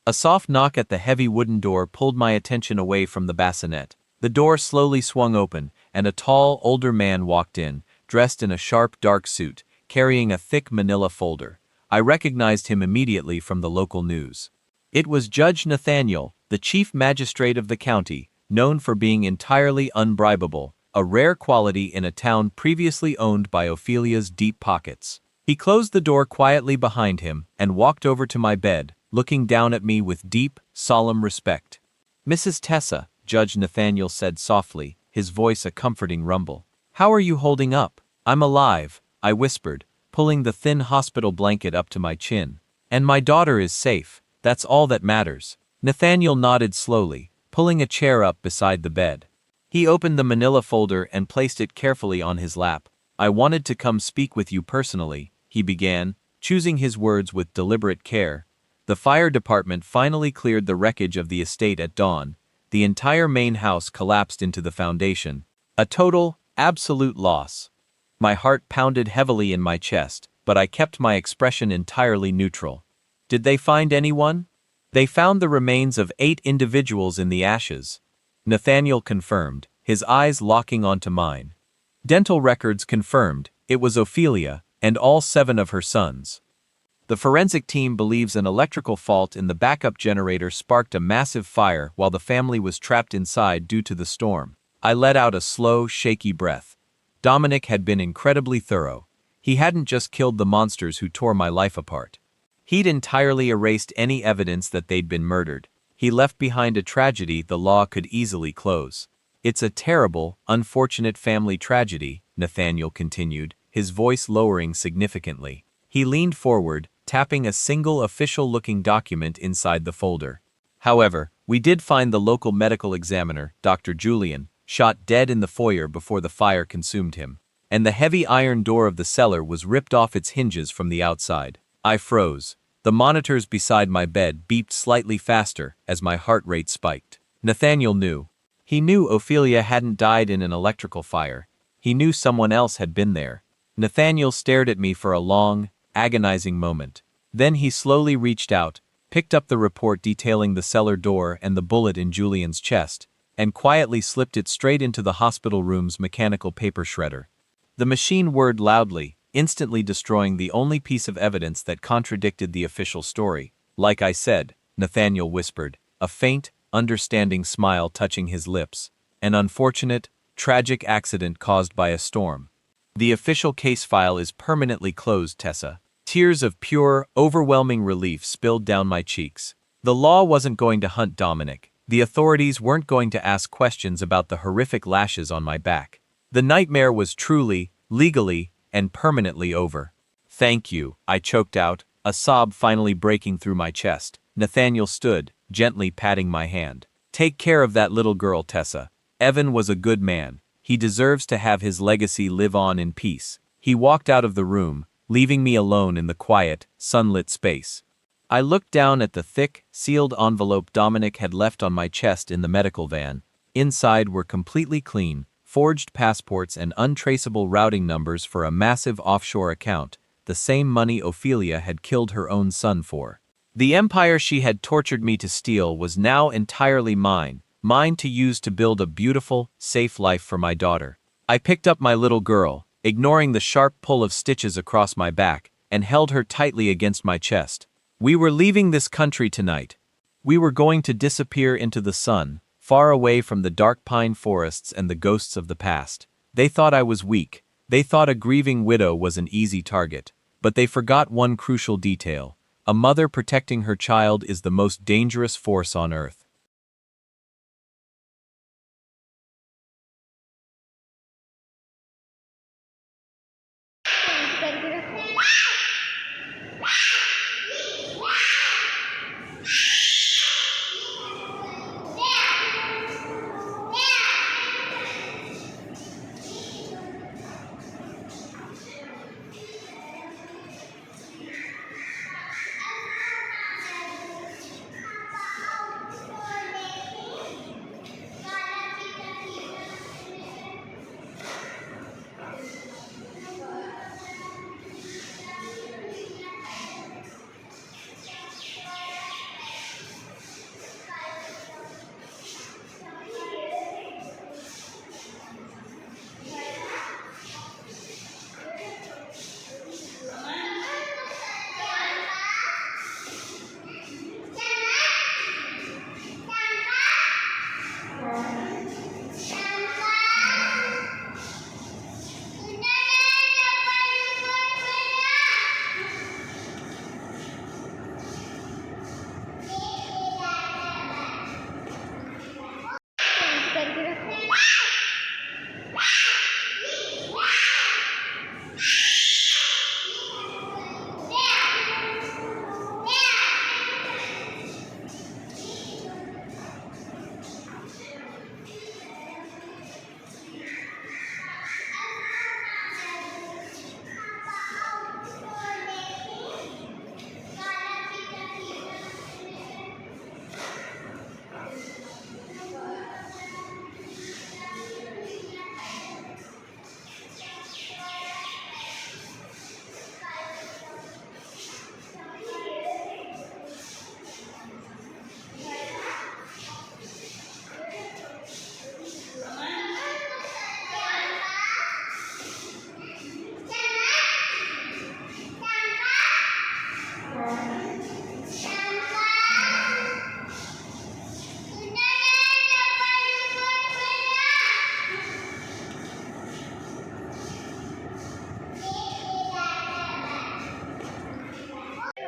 A soft knock at the heavy wooden door pulled my attention away from the bassinet. The door slowly swung open, and a tall, older man walked in, dressed in a sharp, dark suit, carrying a thick manila folder. I recognized him immediately from the local news. It was Judge Nathaniel, the chief magistrate of the county, known for being entirely unbribable, a rare quality in a town previously owned by Ophelia's deep pockets. He closed the door quietly behind him and walked over to my bed, looking down at me with deep, solemn respect. "Mrs. Tessa," Judge Nathaniel said softly, his voice a comforting rumble. "How are you holding up?" "I'm alive," I whispered, pulling the thin hospital blanket up to my chin. "And my daughter is safe. That's all that matters." Nathaniel nodded slowly, pulling a chair up beside the bed. He opened the manila folder and placed it carefully on his lap. "I wanted to come speak with you personally," he began, choosing his words with deliberate care. "The fire department finally cleared the wreckage of the estate at dawn. The entire main house collapsed into the foundation. A total, absolute loss." My heart pounded heavily in my chest, but I kept my expression entirely neutral. "Did they find anyone?" "They found the remains of 8 individuals in the ashes," Nathaniel confirmed, his eyes locking onto mine. "Dental records confirmed it was Ophelia and all 7 of her sons. The forensic team believes an electrical fault in the backup generator sparked a massive fire while the family was trapped inside due to the storm." I let out a slow, shaky breath. Dominic had been incredibly thorough. He hadn't just killed the monsters who tore my life apart. He'd entirely erased any evidence that they'd been murdered. He left behind a tragedy the law could easily close. It's a terrible, unfortunate family tragedy, Nathaniel continued, his voice lowering significantly. He leaned forward, tapping a single official-looking document inside the folder. However, we did find the local medical examiner, Dr. Julian, shot dead in the foyer before the fire consumed him. And the heavy iron door of the cellar was ripped off its hinges from the outside. I froze. The monitors beside my bed beeped slightly faster as my heart rate spiked. Nathaniel knew. He knew Ophelia hadn't died in an electrical fire. He knew someone else had been there. Nathaniel stared at me for a long, agonizing moment. Then he slowly reached out, picked up the report detailing the cellar door and the bullet in Julian's chest, and quietly slipped it straight into the hospital room's mechanical paper shredder. The machine whirred loudly, instantly destroying the only piece of evidence that contradicted the official story. Like I said, Nathaniel whispered, a faint, understanding smile touching his lips. An unfortunate, tragic accident caused by a storm. The official case file is permanently closed, Tessa. Tears of pure, overwhelming relief spilled down my cheeks. The law wasn't going to hunt Dominic. The authorities weren't going to ask questions about the horrific lashes on my back. The nightmare was truly, legally, and permanently over. Thank you, I choked out, a sob finally breaking through my chest. Nathaniel stood, gently patting my hand. Take care of that little girl, Tessa. Evan was a good man. He deserves to have his legacy live on in peace. He walked out of the room, leaving me alone in the quiet, sunlit space. I looked down at the thick, sealed envelope Dominic had left on my chest in the medical van. Inside were completely clean, forged passports and untraceable routing numbers for a massive offshore account, the same money Ophelia had killed her own son for. The empire she had tortured me to steal was now entirely mine, mine to use to build a beautiful, safe life for my daughter. I picked up my little girl, ignoring the sharp pull of stitches across my back, and held her tightly against my chest. We were leaving this country tonight. We were going to disappear into the sun, far away from the dark pine forests and the ghosts of the past. They thought I was weak. They thought a grieving widow was an easy target. But they forgot one crucial detail. A mother protecting her child is the most dangerous force on earth.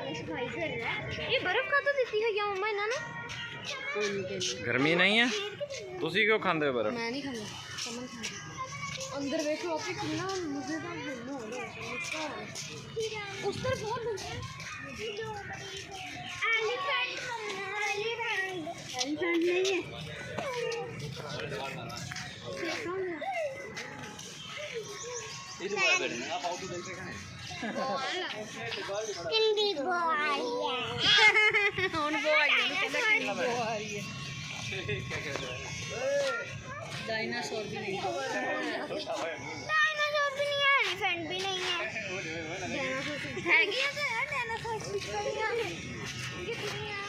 ਇਹ ਬਰਫ਼ ਕਾਹਤੋਂ ਦਿੱਤੀ ਹੋਈ ਆ ਮੰਮਾ ਇਹਨਾਂ ਨੂੰ? ਗਰਮੀ ਨਹੀਂ ਹੈ ਤੁਸੀਂ ਕਿਉਂ ਖਾਂਦੇ ਹੋ ਬਰਫ਼? ਮੈਂ ਨਹੀਂ ਖਾਂਦਾ, ਸਮਨ ਖਾਂਦਾ। ਅੰਦਰ ਵੇਖੋ ਆਪੇ ਕਿੰਨਾ ਮਜ਼ੇਦਾਰ ਘੁੰਮ ਹੋ ਰਿਹਾ ਹੈ। ਉਸ ਤਰਫ ਬਹੁਤ एलिफेंट नहीं है। किंडी बो आ रही है। कौन बो आई है? कहता किंडी बो आ रही है। डायनासोर भी नहीं है, डायनासोर भी नहीं है, एलिफेंट भी नहीं है। है क्या तो यार डायनासोर कितनी है?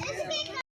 कितनी है?